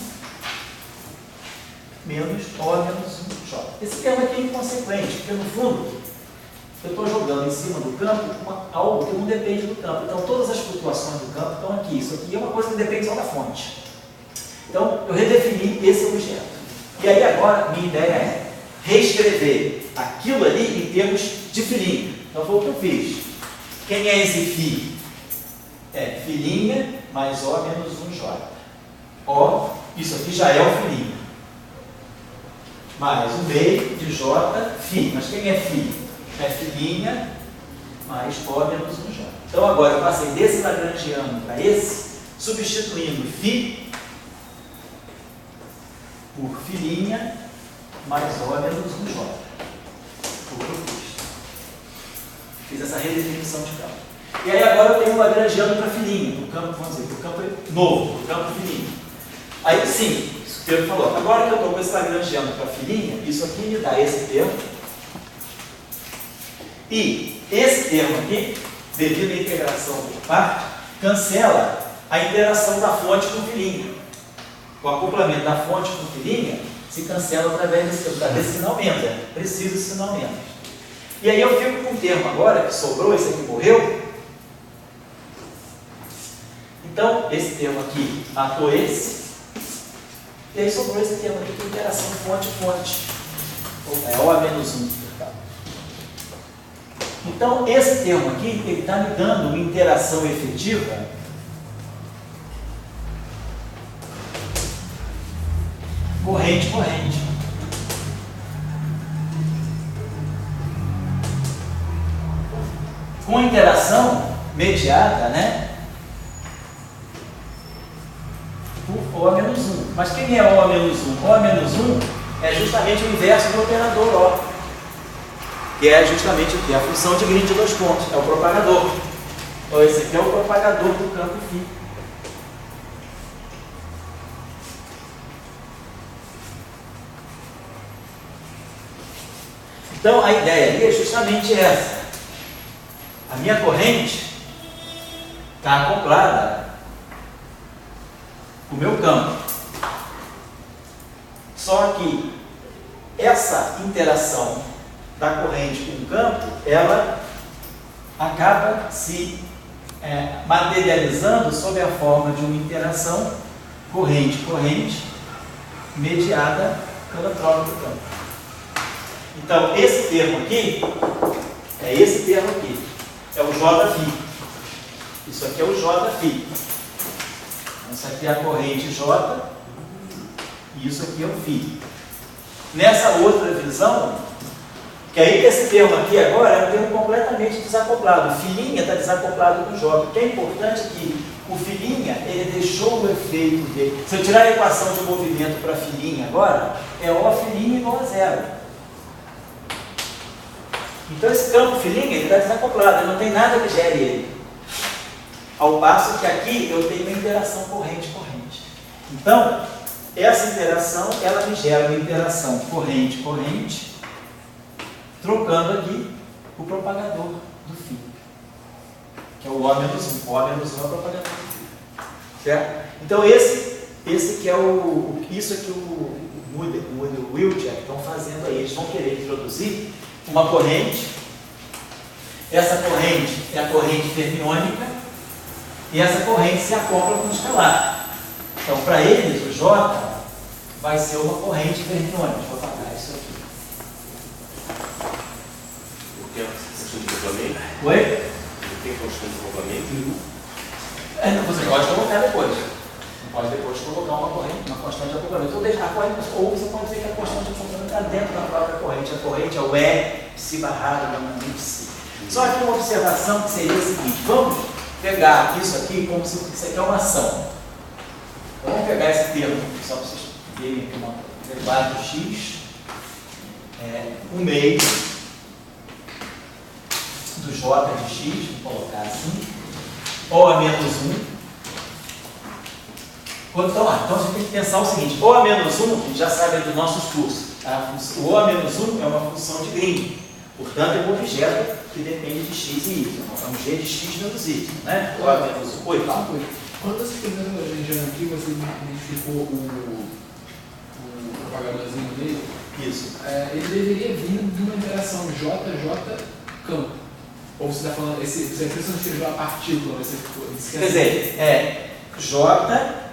menos O menos 1J. Esse termo aqui é inconsequente, porque no fundo eu estou jogando em cima do campo algo que não depende do campo. Então todas as flutuações do campo estão aqui. Isso aqui é uma coisa que depende só da fonte. Então eu redefini esse objeto. E aí agora minha ideia é reescrever aquilo ali em termos de filinha. Então foi o que eu fiz. Quem é esse Φ? É filinha mais O menos 1J. O, isso aqui já é o filinha. Mais o meio de J, Φ. Mas quem é Φ? É filinha mais O menos 1J. Então agora eu passei desse lagrangiano para esse, substituindo Φ por filinha mais O menos 1J. Foi o que eu fiz. Fiz essa redefinição de campo. E aí agora eu tenho um lagrangiano para filinha, no campo, vamos dizer, para o campo novo, para o campo filinha. Aí sim, isso que o Pedro falou, agora que eu estou com esse lagrangiano para filinha, isso aqui me dá esse termo. E esse termo aqui, devido à integração por parte, cancela a interação da fonte com filinha. O acoplamento da fonte com filinha se cancela através desse sinal menos. É preciso esse sinal menos. E aí eu fico com um termo agora, que sobrou, esse aqui morreu. Então, esse termo aqui matou esse. E aí sobrou esse termo aqui, que é interação fonte-fonte. É O a menos 1. Então, esse termo aqui, ele está me dando uma interação efetiva corrente-corrente. Com interação mediada, né? Por O menos 1. Mas quem é O menos 1? O menos 1 é justamente o inverso do operador O. Que é justamente o que? A função de grid de dois pontos, é o propagador. Então esse aqui é o propagador do campo φ. Então a ideia ali é justamente essa. A minha corrente está acoplada com o meu campo. Só que essa interação da corrente com o campo, ela acaba se materializando sob a forma de uma interação corrente-corrente mediada pela troca do campo. Então, esse termo aqui é esse termo aqui, é o Jφ. Isso aqui é o Jφ. Isso aqui é a corrente J e isso aqui é o φ. Nessa outra visão, que aí esse termo aqui agora é um termo completamente desacoplado. O filinha está desacoplado do J. O que é importante é que o filinha, ele deixou o efeito dele. Se eu tirar a equação de movimento para filinha agora, é O filinha igual a zero. Então esse campo filinha está desacoplado, ele não tem nada que gere ele. Ao passo que aqui eu tenho uma interação corrente-corrente. Então, essa interação, ela me gera uma interação corrente-corrente, trocando aqui o propagador do fio, que é o O menos 1. O O menos 1 é o propagador do fio. Certo? Então, esse que é isso é que o Moody e o Wilczek estão fazendo aí. Eles vão querer introduzir uma corrente. Essa corrente é a corrente fermiônica e essa corrente se acopla com o escalar. Então, para eles, o J vai ser uma corrente fermiônica. Vou apagar isso aqui. O que é a questão de acoplamento? Oi? O que é a questão de acoplamento? Você pode colocar depois. Pode depois colocar uma corrente, uma constante de acoplamento. Ou você pode dizer que a constante de acoplamento está dentro da própria corrente. A corrente é o E psi barrado normalmente psi. Só que uma observação que seria a seguinte: vamos pegar isso aqui como se isso aqui é uma ação. Então, vamos pegar esse termo, só para vocês verem aqui uma V4x, 1 meio do J de x, vou colocar assim, ou a menos 1. Então a gente tem que pensar o seguinte: O a menos 1, a gente já sabe dos nossos cursos, o O a menos 1 é uma função de Green, portanto é um objeto que depende de x e y, é um g de x menos y, né? O A menos 1. Oi, fala. Quando você fez a região aqui, você identificou o propagadorzinho dele. Isso. Ele deveria vir de uma interação JJ campo. Ou você está falando, você precisa escrever uma partícula, você esquece. Quer dizer, J.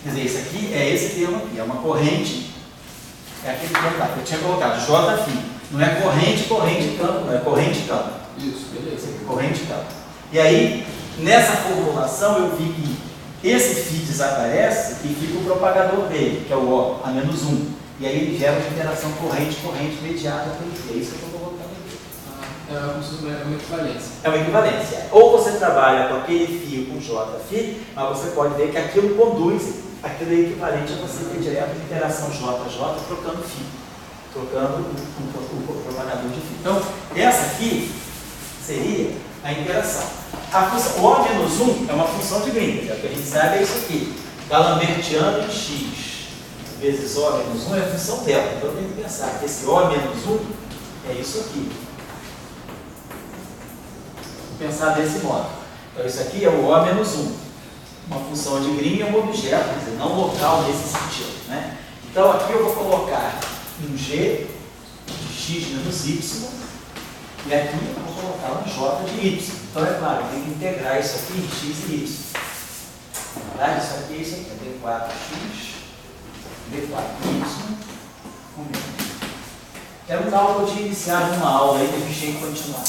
Quer dizer, isso aqui é esse termo aqui, é uma corrente, é aquele termo lá que eu tinha colocado, J φ. Não é corrente campo, não é corrente campo. Isso, beleza. Corrente campo. E aí, nessa formulação, eu vi que esse φ desaparece e fica o propagador dele, que é o O, a menos 1. E aí ele gera uma interação corrente mediada pelo φ. É isso que eu estou colocando aqui. É uma equivalência. É uma equivalência. Ou você trabalha com aquele φ com J φ, mas você pode ver que aquilo conduz. Aquilo é equivalente a você ter direto a interação JJ trocando φ, trocando o propagador de φ. Então, essa aqui seria a interação. A função O menos 1 é uma função de Green, o que a gente sabe é isso aqui. D'Alembertiano em x vezes O menos 1 é a função dela. Então, tem que pensar que esse O menos 1 é isso aqui. Vou pensar desse modo. Então, isso aqui é o O menos 1. Uma função de Green é um objeto, quer dizer, não local nesse sentido, né? Então aqui eu vou colocar um G de x menos y e aqui eu vou colocar um J de y. Então é claro, eu tenho que integrar isso aqui em x e y. Tá? Isso aqui é D4x, D4y, era um cálculo de iniciar uma aula aí que a gente tinha que continuar.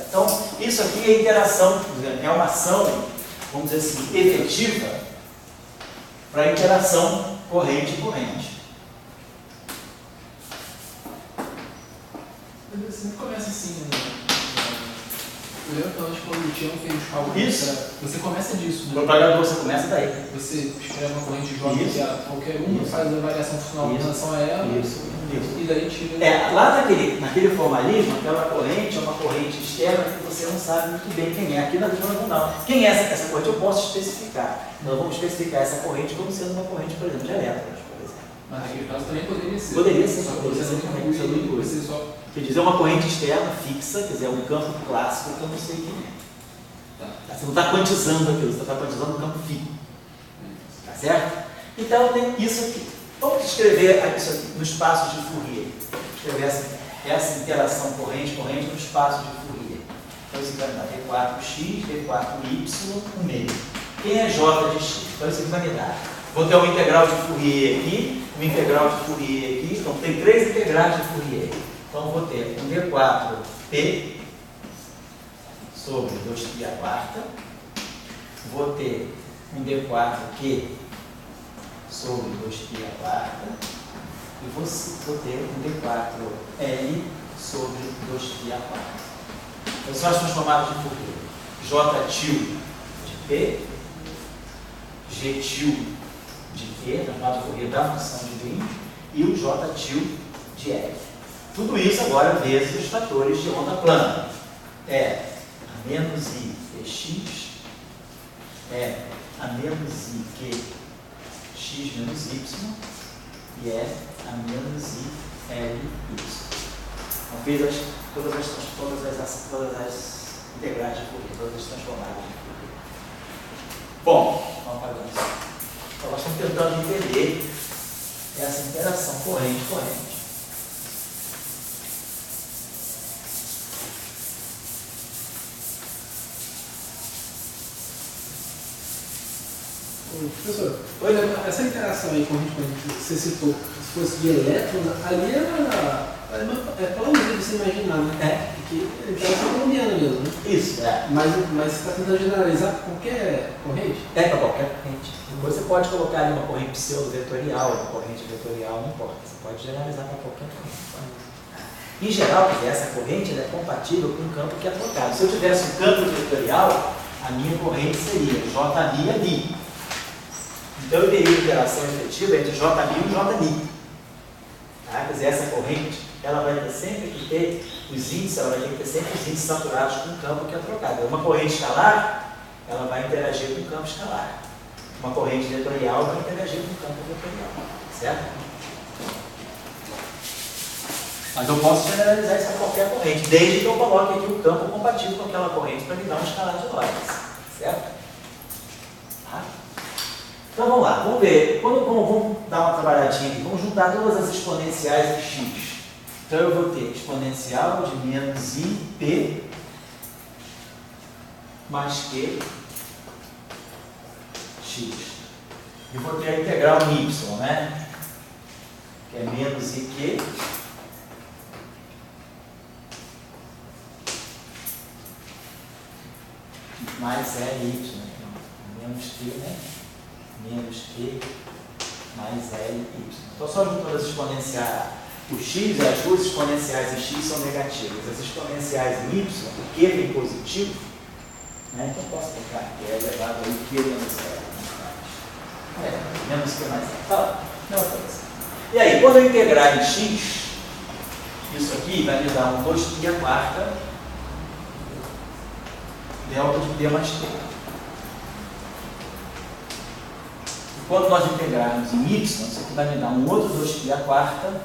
Então, isso aqui é interação, é uma ação, vamos dizer assim, efetiva para a interação corrente-corrente. Mas sempre começa assim, né? Eu lembro quando o Tião fez o cálculo. Isso. Você começa disso, né? O propagador, você começa daí. Você escreve uma corrente de J, qualquer uma, faz a variação funcional em relação a ela. Isso. E daí tira. Lá naquele formalismo, aquela corrente é uma corrente externa que você não sabe muito bem quem é. Aqui na Bíblia não. Quem é essa corrente? Eu posso especificar. Nós vamos especificar essa corrente como sendo uma corrente, por exemplo, de elétrons, por exemplo. Mas naquele caso também poderia ser. Poderia ser, só que poderia você ser não corrente, inclui, você só. Quer dizer, uma corrente externa fixa, quer dizer, um campo clássico que eu não sei quem é. Você não está quantizando aquilo, você está quantizando o campo φ. Tá certo? Então tem isso aqui. Vamos escrever isso aqui no espaço de Fourier. Escrever essa interação corrente-corrente no espaço de Fourier. Então isso vai dar D4x, D4y, 1 meio. Quem é J de x? Então isso aqui vai me dar. Vou ter uma integral de Fourier aqui, uma integral de Fourier aqui. Então tem 3 integrais de Fourier. Então vou ter um D4P sobre 2π à quarta. Vou ter um D4Q sobre 2π à quarta. E vou ter um D4L sobre 2π à quarta. Então são as transformadas de Fourier. J til de P, G til de Q, transformado de Fourier da função de Green, e o J til de L. Tudo isso agora vezes os fatores de onda plana. É a menos I dx, é a menos I Q x menos y e é a menos i L y. Então fiz todas as integrais de Fourier, todas as transformadas de Fourier. Bom, vamos fazer isso. Então nós estamos tentando entender essa interação corrente-corrente. Professor, olha, essa interação aí, como você citou, se fosse de elétron, ali é plausível você imaginar, né? Que interação colombiana mesmo, né? Isso, Mas você está tentando generalizar para qualquer corrente? Para qualquer corrente. Você pode colocar ali uma corrente pseudo-vetorial, uma corrente vetorial, não importa. Você pode generalizar para qualquer corrente. Em geral, essa corrente é compatível com o campo que é trocado. Se eu tivesse um campo vetorial, a minha corrente seria J mi a mi. Então eu teria interação efetiva entre J mi e J mi. Tá? Quer dizer, essa corrente, ela vai ter sempre que ter os índices, ela vai ter que ter sempre os índices saturados com o campo que é trocado. Uma corrente escalar, ela vai interagir com o campo escalar. Uma corrente vetorial vai interagir com o campo vetorial. Certo? Mas eu posso generalizar isso para qualquer corrente, desde que eu coloque aqui o campo compatível com aquela corrente para me dar um escalar de Lorentz. Certo? Tá? Então vamos lá, vamos ver. Vamos dar uma trabalhadinha aqui. Vamos juntar todas as exponenciais de x. Então eu vou ter exponencial de menos ip mais q x. E vou ter a integral em y, né? Que é menos iq mais ly. Menos q, né? Menos q mais ly. Então, só juntando as exponenciais, o x, as duas exponenciais em x são negativas. As exponenciais em y, o q vem positivo, né? Então, posso colocar que é elevado a q menos l. Menos q mais l. Tá? Não acontece. E aí, quando eu integrar em x, isso aqui vai me dar um 2π a quarta delta de p mais t. Quando nós integrarmos em y, isso aqui vai me dar um outro 2π a quarta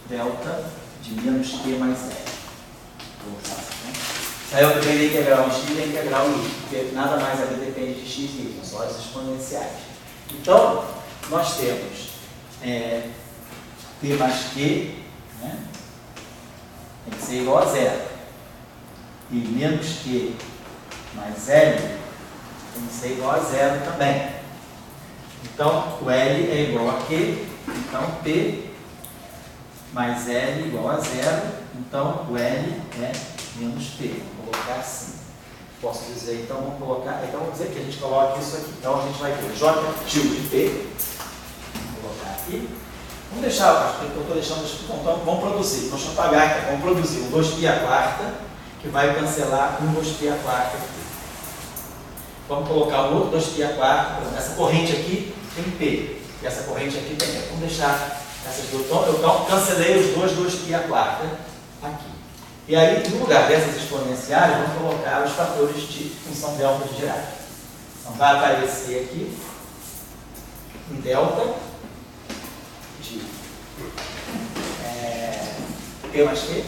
delta de menos q mais l. Aí eu tenho a integral em x e a integral em y, porque nada mais ali depende de x e y, só as exponenciais. Então, nós temos p mais q, né? Tem que ser igual a zero. E menos q mais l tem que ser igual a zero também. Então, o L é igual a Q, então P mais L igual a zero, então o L é menos P. Vou colocar assim. Posso dizer, então, vamos dizer que a gente coloca isso aqui. Então, a gente vai ter J tilde de P. Vou colocar aqui. Vamos deixar, porque eu estou deixando, então, vamos produzir. Deixa eu apagar aqui, vamos produzir um 2π a quarta, que vai cancelar um 2π a quarta aqui. Vamos colocar um outro 2π a quarta. Essa corrente aqui tem P. E essa corrente aqui tem P. Vamos deixar essas duas. Então, eu cancelei os dois 2π a quarta aqui. E aí, no lugar dessas exponenciais, vamos colocar os fatores de função delta de Dirac. Então, vai aparecer aqui um delta de P mais Q.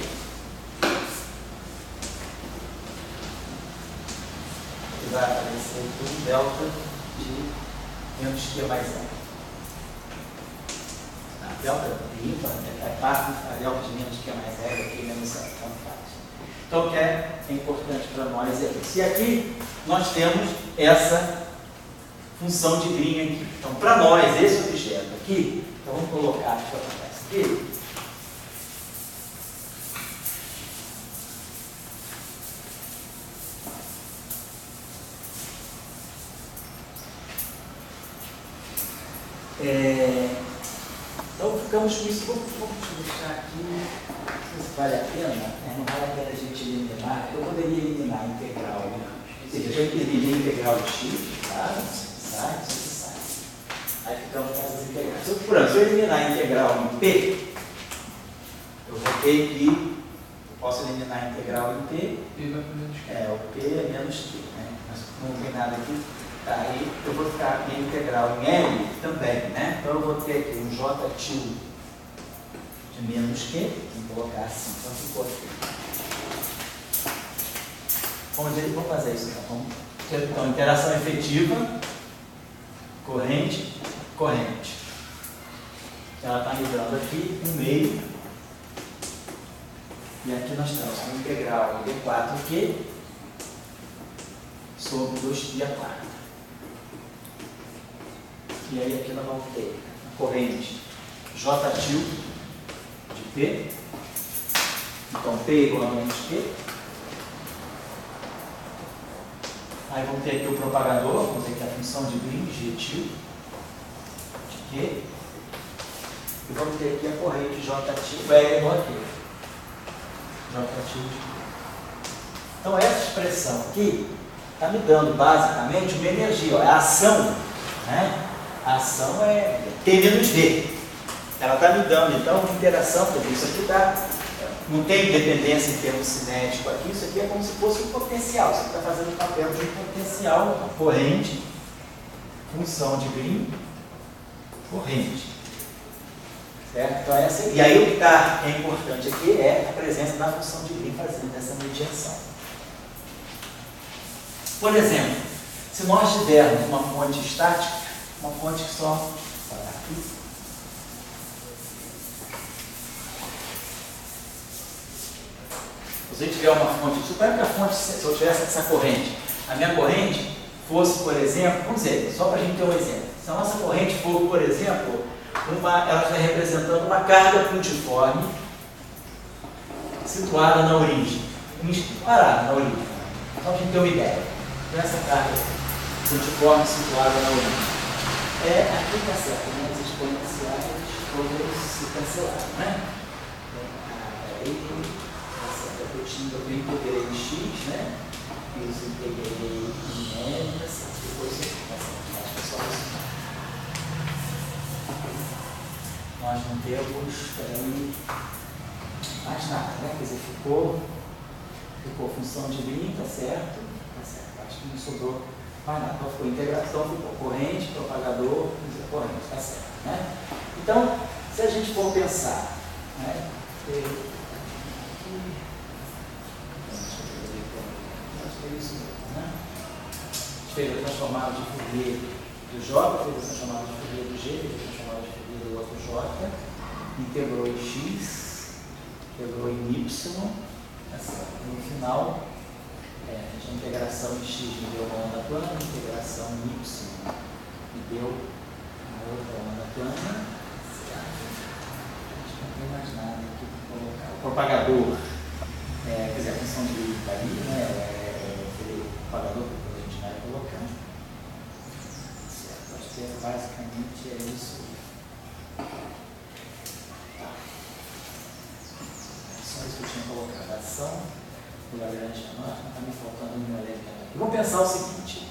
Vai aparecer aqui um delta de menos Q mais L. A delta ímpar, a delta de menos Q mais L aqui menos L, tanto faz. Então, o que é importante para nós é isso. E aqui nós temos essa função de Green aqui. Então, para nós, esse objeto aqui, então vamos colocar o que acontece aqui. Então ficamos com isso. Vamos deixar aqui, se vale a pena, não vale a pena a gente eliminar. Eu poderia eliminar a integral, ou seja, eu eliminei a integral de x, tá? Sai. Aí ficamos com essas integrais. Se eu eliminar a integral em p, eu vou ter que, eu posso eliminar a integral em p, o p é menos q, né? Mas não tem nada aqui. Aí eu vou ficar minha integral em L também, né? Então eu vou ter aqui um J tilde de menos Q, vou colocar assim, então ficou aqui. Vamos fazer isso então. Então, interação efetiva, corrente, corrente. Ela está me dando aqui um meio. E aqui nós temos a integral de 4Q sobre 2π². E aí aqui nós vamos ter a corrente J tilde de P. Então P igual a menos Q. Aí vamos ter aqui o propagador, vamos ter aqui a função de Green, G tilde de Q. E vamos ter aqui a corrente J tilde, é igual aqui. J tilde. Então essa expressão aqui está me dando basicamente uma energia, ó, é a ação, né? A ação é T menos D. Ela está me dando, então, uma interação, porque isso aqui não tem dependência em termos cinéticos aqui, isso aqui é como se fosse um potencial. Isso aqui está fazendo o papel de um potencial, uma corrente, função de Green, corrente. Certo? Então, e aí o que é importante aqui é a presença da função de Green fazendo essa mediação. Por exemplo, se nós tivermos uma fonte estática, uma fonte que só aqui. Se eu tiver uma fonte, suponha que a fonte, se eu tivesse essa corrente, a minha corrente fosse, por exemplo, vamos dizer, só para a gente ter um exemplo, se a nossa corrente for, por exemplo, ela está representando uma carga puntiforme situada na origem, parada na origem, só para a gente ter uma ideia. Então, essa carga puntiforme situada na origem. Aqui está certo, né? Os exponenciais todos se cancelaram, né? Aí, eu integrei em x, né? E os integrei em L, tá certo? Depois eu acho que é só isso. Nós não temos mais nada, né? Quer dizer, ficou função de Green, tá certo? Tá certo, acho que não sobrou mais nada. Então ficou integração, ficou corrente, propagador, corrente, tá certo, né? Então, se a gente for pensar, né? Isso mesmo, né? A gente fez a transformada de Fourier do J, fez a transformada de Fourier do G, fez a transformada de Fourier do outro J, integrou em X, integrou em Y, no final, a integração em X me deu uma onda plana, a integração em Y me deu uma outra onda plana. A gente não tem mais nada aqui para colocar. O propagador, quer dizer, a função de Green está ali, né? Propagador que a gente vai colocar. Certo, acho que basicamente é isso. Tá. Só isso que eu tinha colocado. A ação do Lagrange mas está me faltando um elemento aqui. Vamos pensar o seguinte: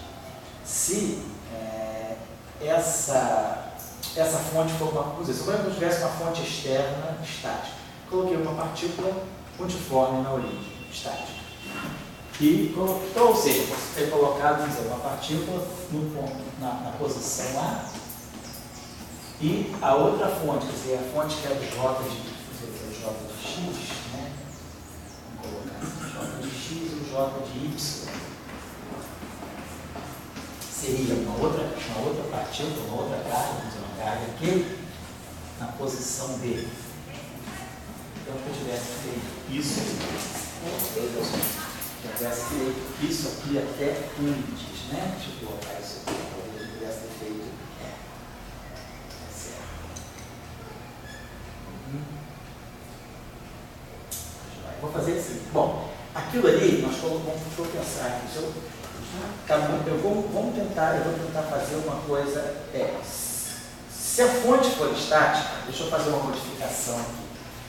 se essa fonte for uma coisa, se eu tivesse uma fonte externa estática, coloquei uma partícula puntiforme na origem, estática. Então, ou seja, você ter colocado uma partícula no ponto, na posição A, e a outra fonte, quer dizer, a fonte que é do J de X, né? Vamos colocar assim, J de X e o J de Y. Seria uma outra partícula, uma outra carga, uma carga aqui, na posição B. Então, se eu tivesse feito isso, tivesse feito isso aqui até antes, né? Deixa eu colocar isso aqui, talvez eu tivesse feito. Certo. Vou fazer assim. Bom, aquilo ali, nós vamos pensar aqui. Eu vou tentar fazer uma coisa. Se a fonte for estática, deixa eu fazer uma modificação aqui.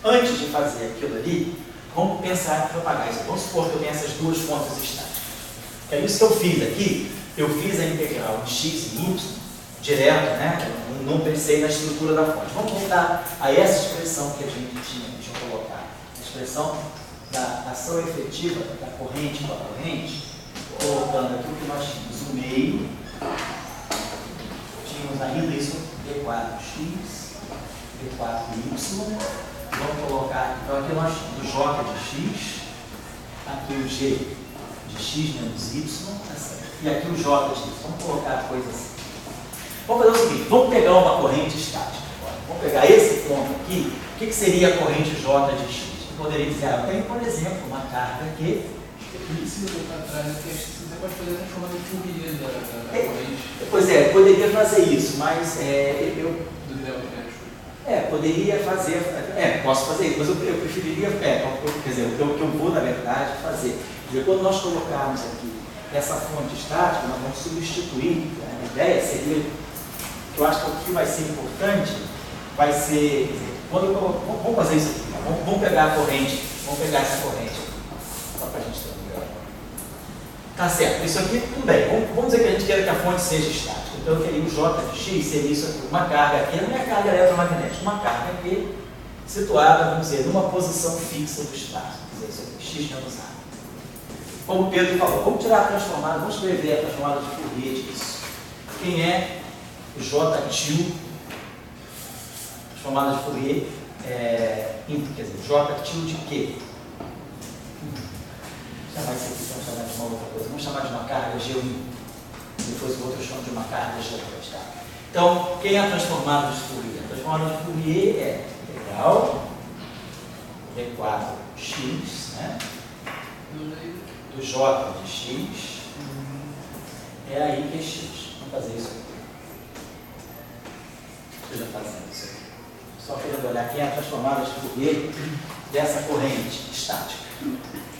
Antes de fazer aquilo ali, vamos pensar em propagar isso. Vamos supor que eu tenho essas duas fontes estáticas. É isso que eu fiz aqui. Eu fiz a integral de x e y direto, né? Eu não pensei na estrutura da fonte. Vamos voltar a essa expressão que a gente tinha. Deixa eu colocar. A expressão da ação efetiva da corrente com a corrente, colocando aqui o que nós tínhamos. O meio Tínhamos ainda isso, D4x, D4y. Vamos colocar, então aqui nós, do J de x, aqui o G de x menos y, e aqui o J de y. Vamos colocar a coisa assim. Vamos fazer o seguinte, vamos pegar uma corrente estática agora. Vamos pegar esse ponto aqui. O que seria a corrente J de x? Eu poderia dizer, tem, por exemplo, uma carga aqui. Se eu voltar atrás aqui, você pode fazer a transformação de Fourier da corrente. Pois é, poderia fazer isso, mas poderia fazer, posso fazer isso, mas eu preferiria, quer dizer, o que eu vou, na verdade, fazer. Quando nós colocarmos aqui essa fonte estática, nós vamos substituir, a ideia seria, eu acho que o que vai ser importante, vai ser, vamos fazer isso aqui, vamos pegar a corrente, vamos pegar essa corrente, só para a gente ter uma ideia. Tá certo, isso aqui tudo bem, vamos dizer que a gente quer que a fonte seja estática. Então eu queria o J de x, seria isso aqui, uma carga aqui, não é carga eletromagnética, uma carga aqui, situada, vamos dizer, numa posição fixa do espaço, quer dizer, isso aqui, x menos a. Como o Pedro falou, vamos tirar a transformada, vamos escrever a transformada de Fourier disso. Quem é o J til, transformada de Fourier, quer dizer, J til de quê? Vamos chamar isso aqui, vamos chamar de uma outra coisa, vamos chamar de uma carga G1. Depois o outro eu chamo de uma carga G2. Tá? Então, quem é a transformada de Fourier? A transformada de Fourier é integral D4x, né? Do J de x, é aí que é x. Vamos fazer isso aqui. Esteja fazendo isso aqui. Só querendo olhar quem é a transformada de Fourier dessa corrente estática.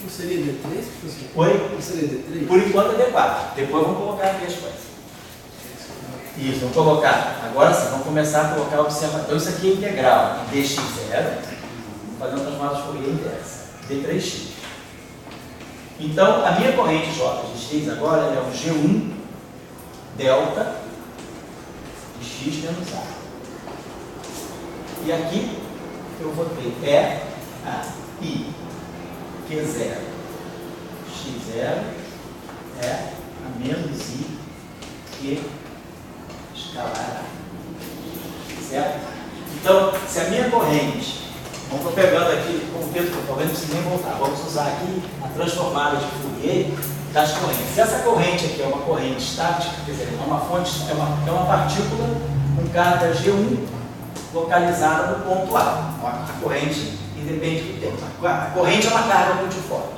Não seria D3, professor? Oi? Não seria D3? Por enquanto é D4. Depois vamos colocar aqui as coisas. Isso, vamos colocar. Agora sim, vamos começar a colocar o observador. Então isso aqui é integral. Dx0. Vamos fazer uma transformada de Fourier inversa. D3x. Então, a minha corrente J de x agora é um G1 delta de x menos a. E aqui eu vou ter I Q0 x0 é a menos I Q escalar A. Certo? Então, se a minha corrente, vamos pegando aqui, como o Pedro falou, não precisa nem voltar, vamos usar aqui a transformada de Fourier das correntes. Se essa corrente aqui é uma corrente estática, quer dizer, é uma fonte, é uma partícula com carga G1 localizada no ponto A. A corrente independe do tempo. A corrente é uma carga multiforme.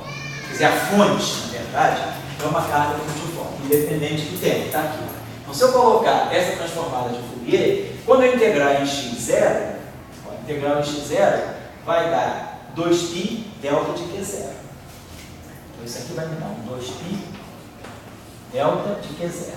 Quer dizer, a fonte, na verdade, é uma carga multiforme, independente do tempo. Está aqui. Então, se eu colocar essa transformada de Fourier, quando eu integrar em x0, integral em x0 vai dar 2π delta de Q0. Então, isso aqui vai me dar um 2π delta de Q0.